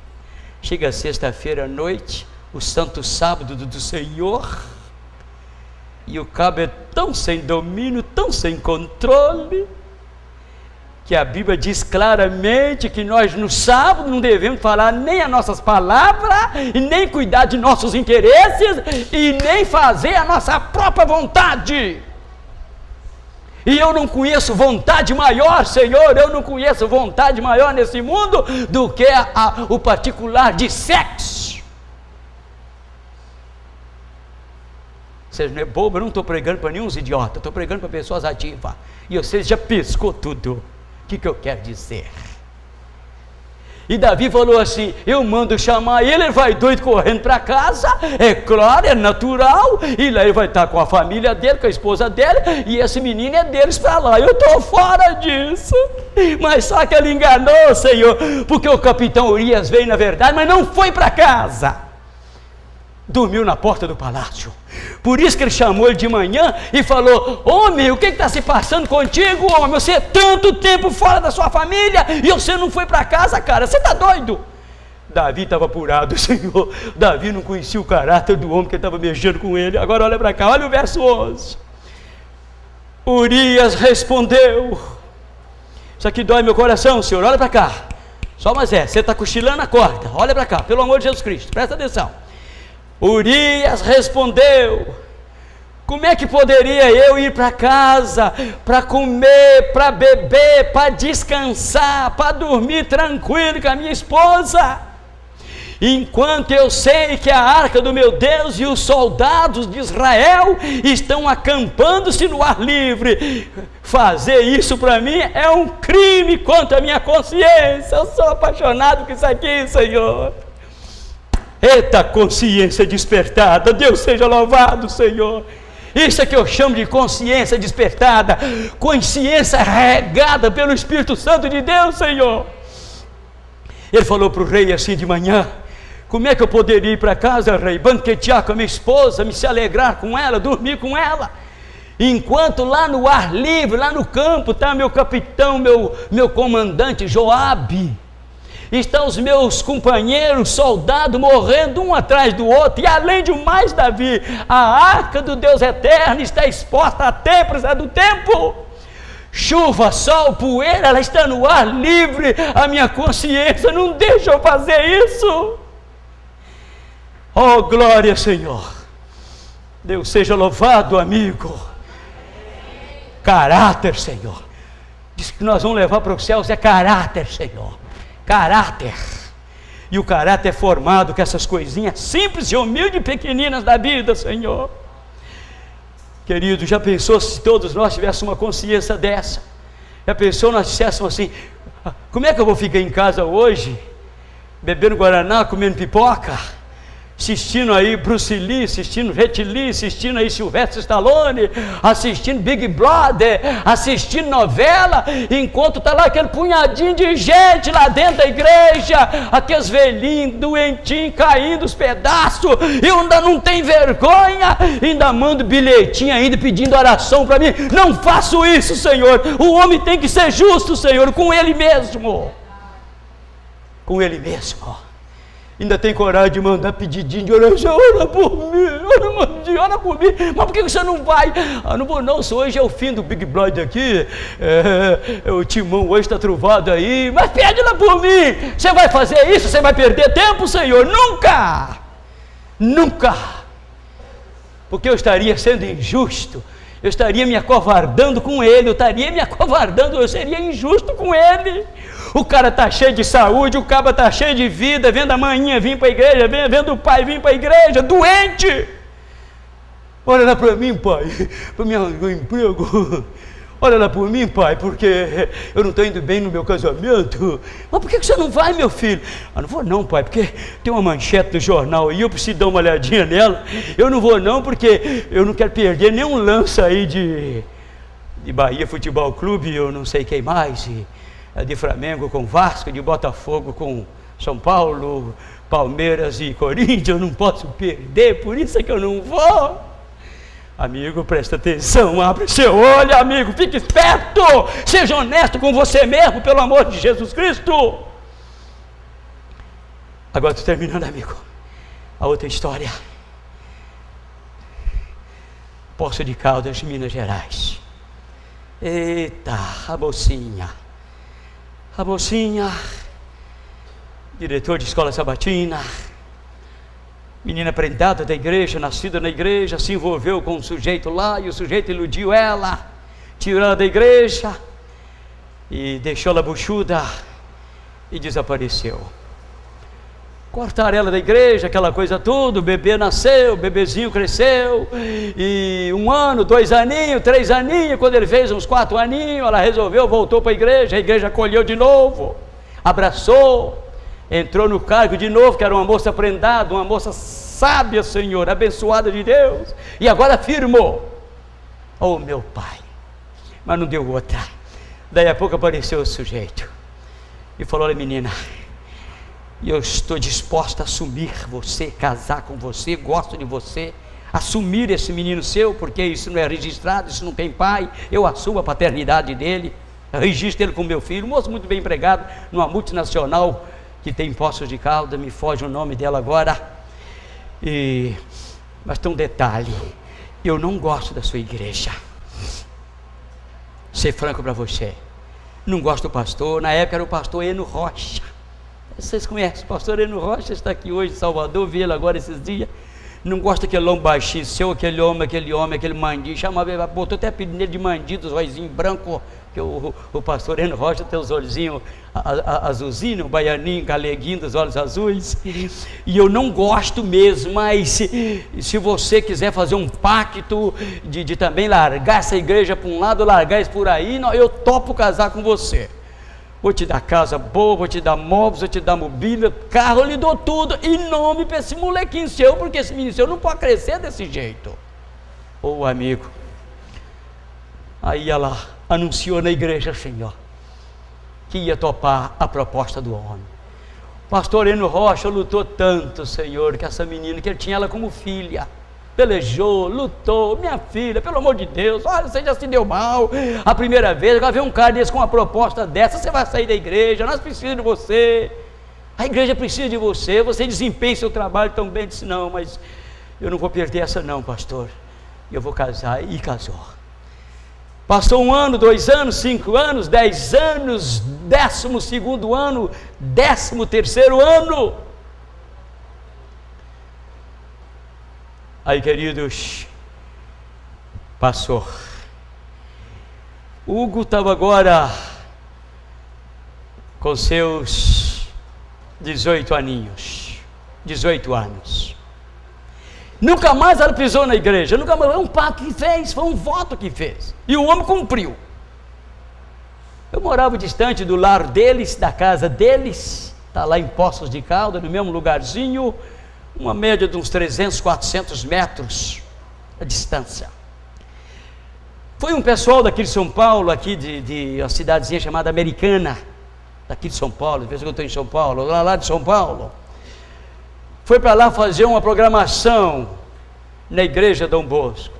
Chega sexta-feira à noite, o santo sábado do Senhor, e o cabo é tão sem domínio, tão sem controle, que a Bíblia diz claramente que nós no sábado não devemos falar nem as nossas palavras, e nem cuidar de nossos interesses, e nem fazer a nossa própria vontade. E eu não conheço vontade maior, Senhor, eu não conheço vontade maior nesse mundo do que o particular de sexo. Você não é bobo, eu não estou pregando para nenhum idiota, estou pregando para pessoas ativas. E você já pescou tudo. O que eu quero dizer? E Davi falou assim: eu mando chamar ele vai doido correndo para casa, é claro, é natural, e lá ele vai estar com a família dele, com a esposa dele, e esse menino é deles para lá. Eu estou fora disso. Mas só que ele enganou, Senhor, porque o capitão Urias veio na verdade, mas não foi para casa. Dormiu na porta do palácio. Por isso que ele chamou ele de manhã e falou: homem, o que está se passando contigo, homem? Você é tanto tempo fora da sua família e você não foi para casa, cara, você está doido? Davi estava apurado, Senhor. Davi não conhecia o caráter do homem que estava mexendo com ele. Agora olha para cá, olha o verso 11. Urias respondeu: isso aqui dói meu coração, Senhor, olha para cá. Só mas você está cochilando, acorda, olha para cá, pelo amor de Jesus Cristo, presta atenção. Urias respondeu: como é que poderia eu ir para casa, para comer, para beber, para descansar, para dormir tranquilo com a minha esposa, enquanto eu sei que a arca do meu Deus e os soldados de Israel estão acampando-se no ar livre? Fazer isso para mim é um crime contra a minha consciência. Eu sou apaixonado com isso aqui, Senhor. Eita consciência despertada, Deus seja louvado, Senhor. Isso é que eu chamo de consciência despertada, consciência regada pelo Espírito Santo de Deus, Senhor. Ele falou para o rei assim de manhã: como é que eu poderia ir para casa, rei, banquetear com a minha esposa, me se alegrar com ela, dormir com ela, enquanto lá no ar livre, lá no campo, está meu capitão, meu comandante Joabe, estão os meus companheiros, soldados, morrendo um atrás do outro, e além de mais, Davi, a arca do Deus eterno está exposta à têmpera do tempo, chuva, sol, poeira, ela está no ar livre, a minha consciência não deixa eu fazer isso. Oh glória, Senhor, Deus seja louvado, amigo. Caráter, Senhor, diz que nós vamos levar para os céus, é caráter, Senhor. Caráter, e o caráter é formado com essas coisinhas simples e humildes e pequeninas da vida, Senhor. Querido, já pensou se todos nós tivéssemos uma consciência dessa? Já pensou nós disséssemos assim: como é que eu vou ficar em casa hoje, bebendo guaraná, comendo pipoca, assistindo aí Bruce Lee, assistindo Jet Li, assistindo aí Sylvester Stallone, assistindo Big Brother, assistindo novela, enquanto está lá aquele punhadinho de gente lá dentro da igreja, aqueles velhinhos, doentinhos, caindo os pedaços, eu ainda não tenho vergonha, ainda mando bilhetinho ainda pedindo oração para mim. Não faço isso, Senhor. O homem tem que ser justo, Senhor, com ele mesmo. Com ele mesmo. Ainda tem coragem de mandar pedidinho de oração: ora por mim, ora por mim. Mas por que você não vai? Não vou não, hoje é o fim do Big Brother aqui, o timão hoje está truvado aí, mas pede lá por mim. Você vai fazer isso? Você vai perder tempo, Senhor? Nunca, nunca, porque eu estaria sendo injusto, eu estaria me acovardando com ele, eu seria injusto com ele. O cara está cheio de saúde, o cara está cheio de vida, vendo a manhinha vir para a igreja, vendo o pai vir para a igreja, doente. Olha lá para mim, pai, para me arranjar um emprego. Olha lá por mim, pai, porque eu não estou indo bem no meu casamento. Mas por que você não vai, meu filho? Não vou não, pai, porque tem uma manchete do jornal aí, eu preciso dar uma olhadinha nela. Eu não vou não, porque eu não quero perder nenhum lance aí de Bahia Futebol Clube, eu não sei quem mais, de Flamengo com Vasco, de Botafogo com São Paulo, Palmeiras e Corinthians, eu não posso perder, por isso é que eu não vou. Amigo, presta atenção, abre seu olho, amigo, fique esperto, seja honesto com você mesmo, pelo amor de Jesus Cristo. Agora estou terminando, amigo, a outra história. Poços de Caldas, Minas Gerais. Eita, a mocinha, diretor de escola sabatina, menina prendada da igreja, nascida na igreja, se envolveu com um sujeito lá, e o sujeito iludiu ela, tirou ela da igreja e deixou ela buchuda e desapareceu. Cortaram ela da igreja, aquela coisa tudo, o bebê nasceu, o bebezinho cresceu, e 1 ano, 2 aninhos, 3 aninhos, quando ele fez uns 4 aninhos, ela resolveu, voltou para a igreja acolheu de novo, abraçou, entrou no cargo de novo, que era uma moça prendada, uma moça sábia, Senhor, abençoada de Deus, e agora firmou. Oh, meu Pai, mas não deu outra. Daí a pouco apareceu o sujeito e falou: olha, menina, eu estou disposta a assumir você, casar com você, gosto de você, assumir esse menino seu, porque isso não é registrado, isso não tem pai, eu assumo a paternidade dele, registro ele como meu filho. Um moço muito bem empregado numa multinacional que tem em Poços de Caldas, me foge o nome dela agora. Mas tem um detalhe: eu não gosto da sua igreja. Ser franco para você, não gosto do pastor. Na época era o pastor Eno Rocha. Vocês conhecem o pastor Eno Rocha? Está aqui hoje em Salvador, vi ele agora esses dias. Não gosta daquele homem baixinho seu, aquele mandinho, chamava, botou até apelido nele de mandido, os olhinhos brancos, que o pastor Eno Rocha tem os olhinhos azulzinhos, o baianinho, galeguinho dos olhos azuis, e eu não gosto mesmo. Mas se você quiser fazer um pacto de também largar essa igreja para um lado, largar isso por aí, eu topo casar com você. Vou te dar casa boa, vou te dar móveis, vou te dar mobília, carro, eu lhe dou tudo, e nome para esse molequinho seu, porque esse menino seu não pode crescer desse jeito. Ô amigo, aí ela anunciou na igreja, Senhor, que ia topar a proposta do homem. O pastor Eno Rocha lutou tanto, Senhor, que essa menina, que ele tinha ela como filha, pelejou, lutou. Minha filha, pelo amor de Deus, olha, você já se deu mal a primeira vez, agora vem um cara desse com uma proposta dessa, você vai sair da igreja, nós precisamos de você, a igreja precisa de você, você desempenha seu trabalho tão bem. Disse: não, mas eu não vou perder essa não, pastor, eu vou casar. E casou. Passou 1 ano, 2 anos, 5 anos, 10 anos, 12º ano, 13º ano. Aí, queridos, passou. Hugo estava agora com seus 18 aninhos, 18 anos. Nunca mais ela pisou na igreja, nunca mais. Foi um pacto que fez, foi um voto que fez, e o homem cumpriu. Eu morava distante do lar deles, da casa deles, está lá em Poços de Caldas, no mesmo lugarzinho, uma média de uns 300, 400 metros a distância. Foi um pessoal daqui de São Paulo, aqui de uma cidadezinha chamada Americana, daqui de São Paulo, de vez em quando eu estou em São Paulo, lá de São Paulo, foi para lá fazer uma programação na igreja Dom Bosco.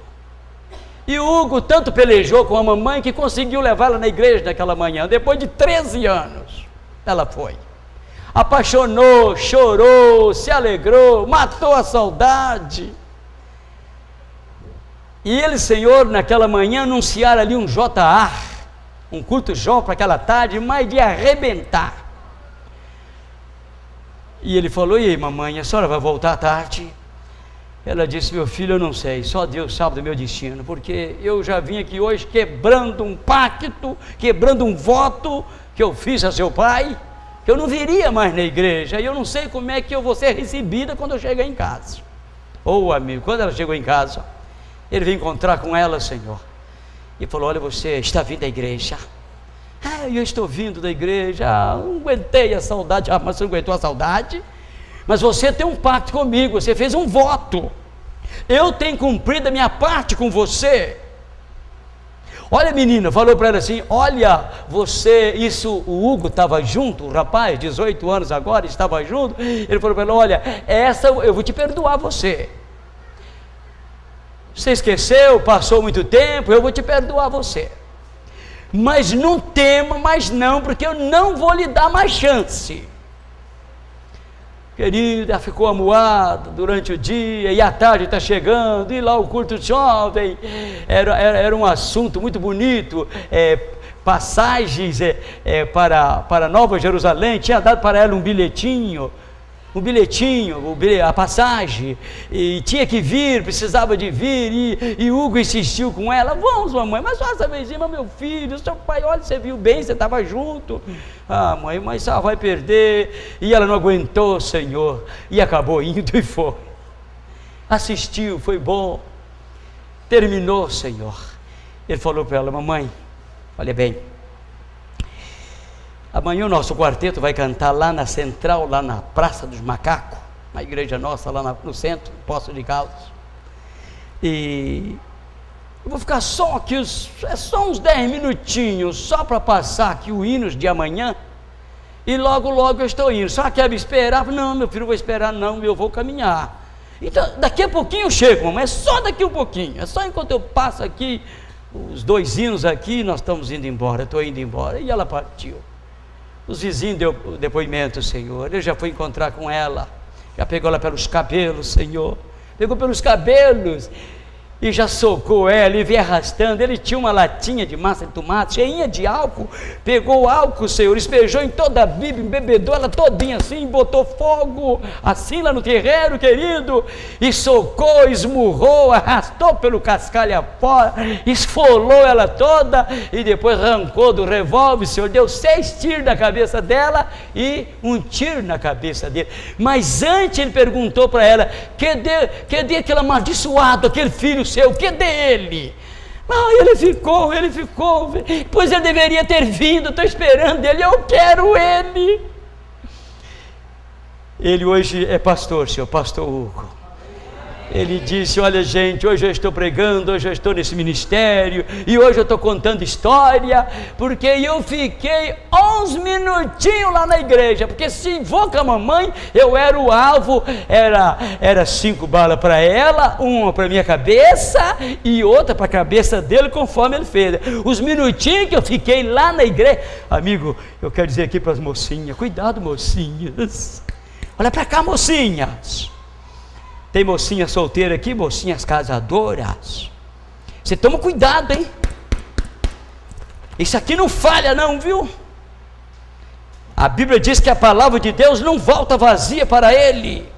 E o Hugo tanto pelejou com a mamãe que conseguiu levá-la na igreja naquela manhã. Depois de 13 anos, ela foi. Apaixonou, chorou, se alegrou, matou a saudade. E eles, Senhor, naquela manhã anunciaram ali um JA, um culto jovem para aquela tarde, mas de arrebentar. E ele falou: e aí, mamãe, a senhora vai voltar à tarde? Ela disse: meu filho, eu não sei, só Deus sabe do meu destino, porque eu já vim aqui hoje quebrando um pacto, quebrando um voto que eu fiz a seu pai, que eu não viria mais na igreja, e eu não sei como é que eu vou ser recebida quando eu chegar em casa. Ô amigo, quando ela chegou em casa, ele veio encontrar com ela, Senhor, e falou: olha, você está vindo da igreja? Eu estou vindo da igreja, não aguentei a saudade. Mas você não aguentou a saudade? Mas você tem um pacto comigo, você fez um voto, eu tenho cumprido a minha parte com você. Olha, menina, falou para ela assim: olha, você, isso, o Hugo estava junto, o rapaz, 18 anos agora, estava junto. Ele falou para ela: olha, essa eu vou te perdoar você. Você esqueceu, passou muito tempo, eu vou te perdoar você. Mas não tema mais não, porque eu não vou lhe dar mais chance. Querida, ficou amuada durante o dia, e à tarde está chegando, e lá o culto jovem, era um assunto muito bonito, passagens para Nova Jerusalém, tinha dado para ela um bilhetinho, o bilhetinho, a passagem, e tinha que vir, precisava de vir, e Hugo insistiu com ela: vamos, mamãe, mas só essa vez, mas meu filho, seu pai, olha, você viu bem, você estava junto. Ah, mãe, mas só vai perder. E ela não aguentou, Senhor, e acabou indo e foi. Assistiu, foi bom, terminou, Senhor. Ele falou para ela: mamãe, olha bem, amanhã o nosso quarteto vai cantar lá na Central, lá na Praça dos Macacos, na igreja nossa, lá no centro, Poços de Caldas. E eu vou ficar só aqui, só uns 10 minutinhos, só para passar aqui o hino de amanhã, e logo eu estou indo. Só quer me esperar? Não, meu filho, não vou esperar não, eu vou caminhar. Então, daqui a pouquinho eu chego, mamãe, é só daqui um pouquinho, é só enquanto eu passo aqui, os 2 hinos aqui, nós estamos indo embora, eu estou indo embora. E ela partiu. Os vizinhos deu depoimento, Senhor. Ele já foi encontrar com ela, já pegou ela pelos cabelos, Senhor, pegou pelos cabelos e já socou ela e veio arrastando. Ele tinha uma latinha de massa de tomate cheinha de álcool, pegou o álcool, Senhor, espejou em toda a Bíblia, embebedou ela todinha assim, botou fogo assim lá no terreiro, querido, e socou, esmurrou, arrastou pelo cascalho fora, esfolou ela toda, e depois arrancou do revólver, Senhor, deu 6 tiros na cabeça dela e 1 tiro na cabeça dele. Mas antes ele perguntou para ela: cadê aquele amaldiçoado, aquele filho seu, que dele? Ele ficou, pois ele deveria ter vindo, estou esperando ele, eu quero ele. Ele hoje é pastor, senhor, pastor Hugo. Ele disse: olha gente, hoje eu estou pregando, hoje eu estou nesse ministério, e hoje eu estou contando história, porque eu fiquei 11 minutinhos lá na igreja, porque se vou com a mamãe, eu era o alvo, era 5 balas para ela, uma para minha cabeça, e outra para a cabeça dele, conforme ele fez. Os minutinhos que eu fiquei lá na igreja, amigo, eu quero dizer aqui para as mocinhas, cuidado mocinhas, olha para cá mocinhas. Tem mocinha solteira aqui, mocinhas casadoras. Você toma cuidado, hein? Isso aqui não falha não, viu? A Bíblia diz que a palavra de Deus não volta vazia para Ele.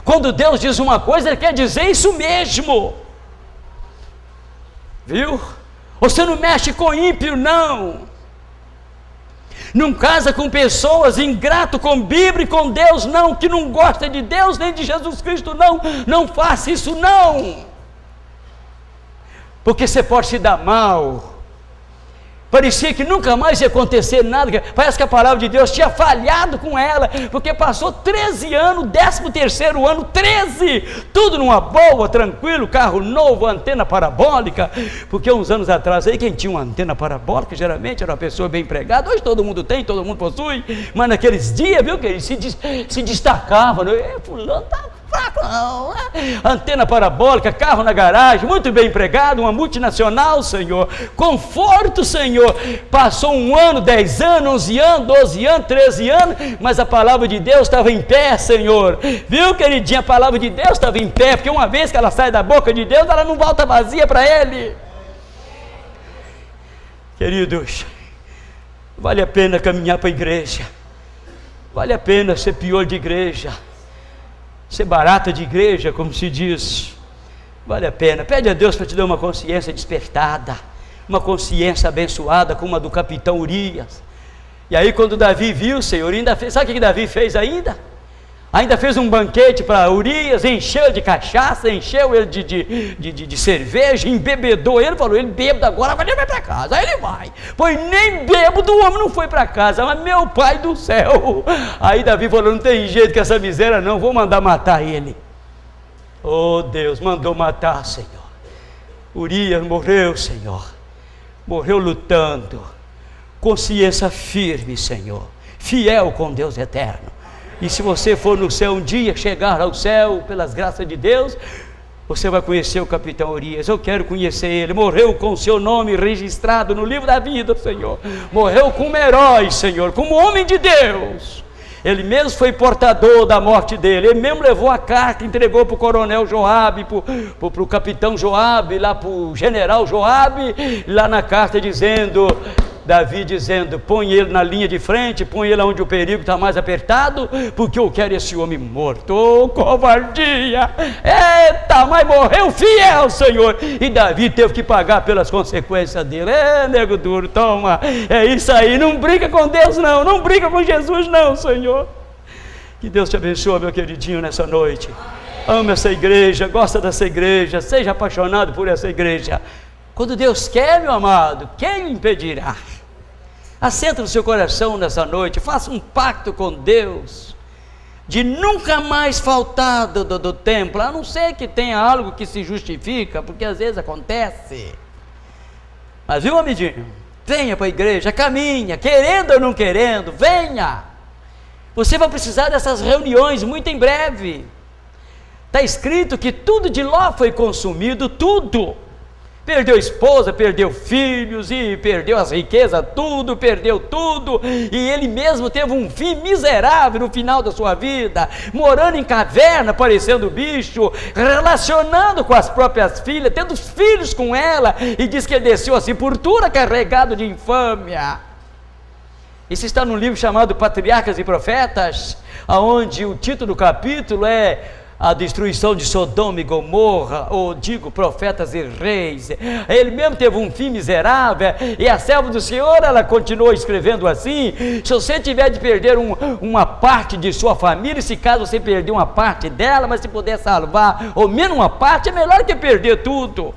Quando Deus diz uma coisa, Ele quer dizer isso mesmo. Viu? Você não mexe com ímpio, não. Não casa com pessoas, ingrato com Bíblia e com Deus, não, que não gosta de Deus nem de Jesus Cristo, não faça isso não, porque você pode se dar mal. Parecia que nunca mais ia acontecer nada, parece que a palavra de Deus tinha falhado com ela, porque passou 13 anos, 13º ano, 13, tudo numa boa, tranquilo, carro novo, antena parabólica, porque uns anos atrás aí, quem tinha uma antena parabólica, geralmente era uma pessoa bem empregada. Hoje todo mundo tem, todo mundo possui, mas naqueles dias, viu, que ele se destacava, né? Fulano tá fraco não, né? Antena parabólica, carro na garagem, muito bem empregado, uma multinacional, Senhor, conforto, Senhor. Passou 1 ano, 10 anos, 11 anos, 12 anos, 13 anos, mas a palavra de Deus estava em pé, Senhor, viu, queridinha? A palavra de Deus estava em pé, porque uma vez que ela sai da boca de Deus, ela não volta vazia para Ele. Queridos, vale a pena caminhar para a igreja, vale a pena ser pior de igreja, ser barata de igreja, como se diz, vale a pena. Pede a Deus para te dar uma consciência despertada, uma consciência abençoada, como a do capitão Urias. E aí quando Davi viu, Senhor, ainda fez, sabe o que Davi fez ainda? Ainda fez um banquete para Urias, encheu de cachaça, encheu ele de cerveja, embebedou ele, falou: ele bêbado agora, vai levar para casa. Aí ele vai, pois nem bêbado o homem não foi para casa, mas meu pai do céu. Aí Davi falou: não tem jeito com essa miséria não, vou mandar matar ele. Oh Deus, mandou matar, Senhor. Urias morreu, Senhor, morreu lutando, consciência firme, Senhor, fiel com Deus eterno. E se você for no céu um dia, chegar ao céu, pelas graças de Deus, você vai conhecer o capitão Urias. Eu quero conhecer ele. Morreu com o seu nome registrado no livro da vida, Senhor. Morreu como herói, Senhor, como homem de Deus. Ele mesmo foi portador da morte dele. Ele mesmo levou a carta, entregou para o coronel Joabe, para o capitão Joabe, lá para o general Joabe, lá na carta dizendo: Davi dizendo: põe ele na linha de frente, põe ele onde o perigo está mais apertado, porque eu quero esse homem morto. Oh, covardia! Eita, mas morreu fiel, Senhor. E Davi teve que pagar pelas consequências dele. Nego duro, toma. É isso aí, não briga com Deus não, não briga com Jesus não, Senhor. Que Deus te abençoe, meu queridinho, nessa noite. Ama essa igreja, gosta dessa igreja, seja apaixonado por essa igreja. Quando Deus quer, meu amado, quem o impedirá? Assenta no seu coração nessa noite, faça um pacto com Deus, de nunca mais faltar do templo, a não ser que tenha algo que se justifica, porque às vezes acontece. Mas viu, amiguinho, venha para a igreja, caminha, querendo ou não querendo, venha. Você vai precisar dessas reuniões muito em breve. Está escrito que tudo de Ló foi consumido, tudo. Perdeu esposa, perdeu filhos, e perdeu as riquezas, tudo, perdeu tudo, e ele mesmo teve um fim miserável no final da sua vida, morando em caverna, parecendo bicho, relacionando com as próprias filhas, tendo filhos com ela, e diz que ele desceu a sepultura carregado de infâmia. Isso está num livro chamado Patriarcas e Profetas, onde o título do capítulo é a destruição de Sodoma e Gomorra, ou digo, profetas e reis. Ele mesmo teve um fim miserável, e a serva do Senhor, ela continuou escrevendo assim: se você tiver de perder uma parte de sua família, se caso você perder uma parte dela, mas se puder salvar, ou menos uma parte, é melhor que perder tudo.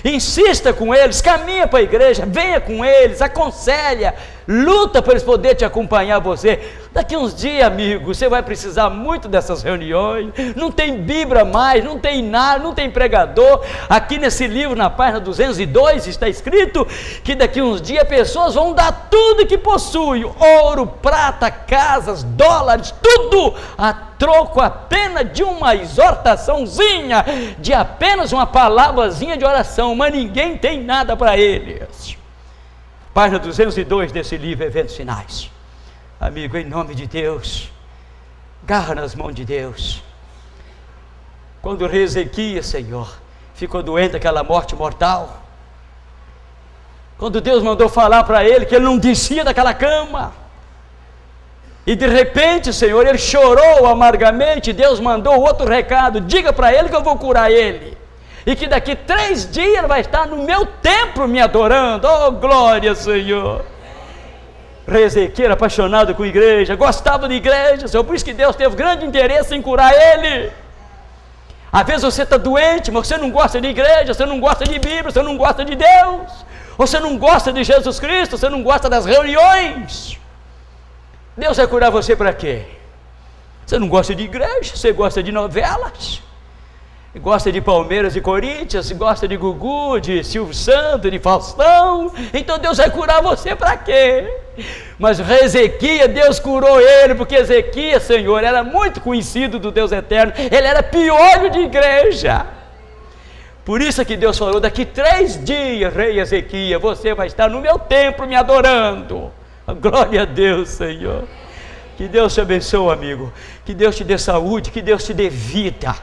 Insista com eles, caminha para a igreja, venha com eles, aconselha, luta para eles poderem te acompanhar você. Daqui uns dias, amigo, você vai precisar muito dessas reuniões. Não tem Bíblia mais, não tem nada, não tem pregador. Aqui nesse livro, na página 202, está escrito que daqui uns dias pessoas vão dar tudo que possuem: ouro, prata, casas, dólares, tudo a troco apenas de uma exortaçãozinha, de apenas uma palavrazinha de oração, mas ninguém tem nada para eles. Página 202 desse livro, Eventos Finais. Amigo, em nome de Deus, garra nas mãos de Deus. Quando o rei Ezequias, Senhor, ficou doente daquela morte mortal, quando Deus mandou falar para ele que ele não descia daquela cama, e de repente, Senhor, ele chorou amargamente, Deus mandou outro recado: diga para ele que eu vou curar ele, e que daqui 3 dias ele vai estar no meu templo me adorando. Oh, glória, Senhor. Rei Ezequias era apaixonado com a igreja, gostava de igreja, Senhor, por isso que Deus teve grande interesse em curar ele. Às vezes você está doente, mas você não gosta de igreja, você não gosta de Bíblia, você não gosta de Deus, você não gosta de Jesus Cristo, você não gosta das reuniões. Deus vai curar você para quê? Você não gosta de igreja, você gosta de novelas, gosta de Palmeiras e Corinthians, gosta de Gugu, de Silvio Santos, de Faustão. Então Deus vai curar você para quê? Mas o rei Ezequias, Deus curou ele, porque Ezequias, Senhor, era muito conhecido do Deus eterno, ele era piolho de igreja. Por isso que Deus falou: daqui 3 dias, rei Ezequias, você vai estar no meu templo me adorando. Glória a Deus, Senhor. Que Deus te abençoe, amigo, que Deus te dê saúde, que Deus te dê vida,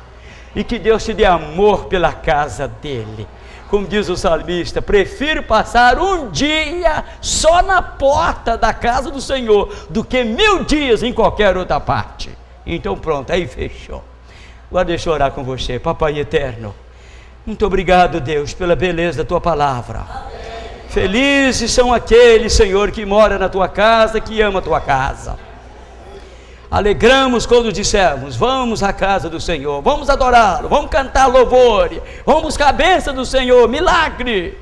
e que Deus te dê amor pela casa dele. Como diz o salmista: prefiro passar um dia só na porta da casa do Senhor, do que 1000 dias em qualquer outra parte. Então pronto, aí fechou. Agora deixa eu orar com você. Papai eterno, muito obrigado, Deus, pela beleza da tua palavra. Felizes são aqueles, Senhor, que moram na tua casa, que ama a tua casa. Alegramos quando dissemos: vamos à casa do Senhor, vamos adorá-lo, vamos cantar louvor, vamos buscar a bênção do Senhor, milagre.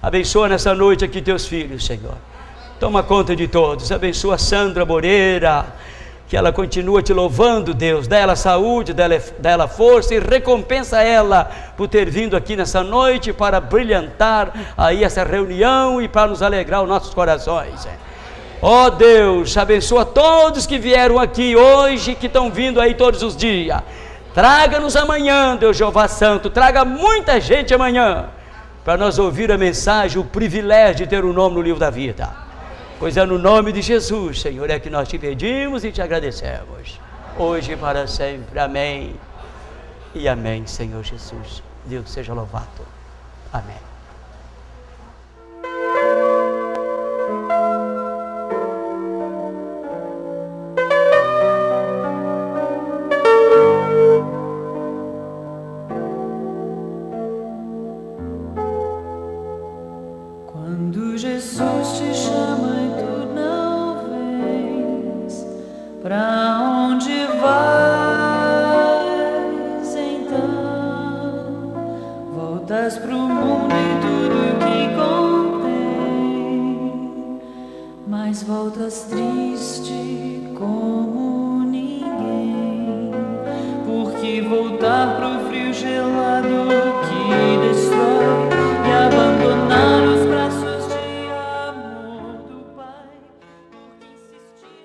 Abençoa nessa noite aqui teus filhos, Senhor. Toma conta de todos. Abençoa a Sandra Moreira, que ela continua te louvando, Deus. Dá ela saúde, dá ela força, e recompensa ela por ter vindo aqui nessa noite para brilhantar aí essa reunião e para nos alegrar os nossos corações. Ó Deus, abençoa todos que vieram aqui hoje, que estão vindo aí todos os dias. Traga-nos amanhã, Deus Jeová Santo, traga muita gente amanhã, para nós ouvir a mensagem, o privilégio de ter o nome no livro da vida. Pois é no nome de Jesus, Senhor, é que nós te pedimos e te agradecemos, hoje e para sempre. Amém e amém, Senhor Jesus. Deus seja louvado. Amém. voltar pro frio gelado.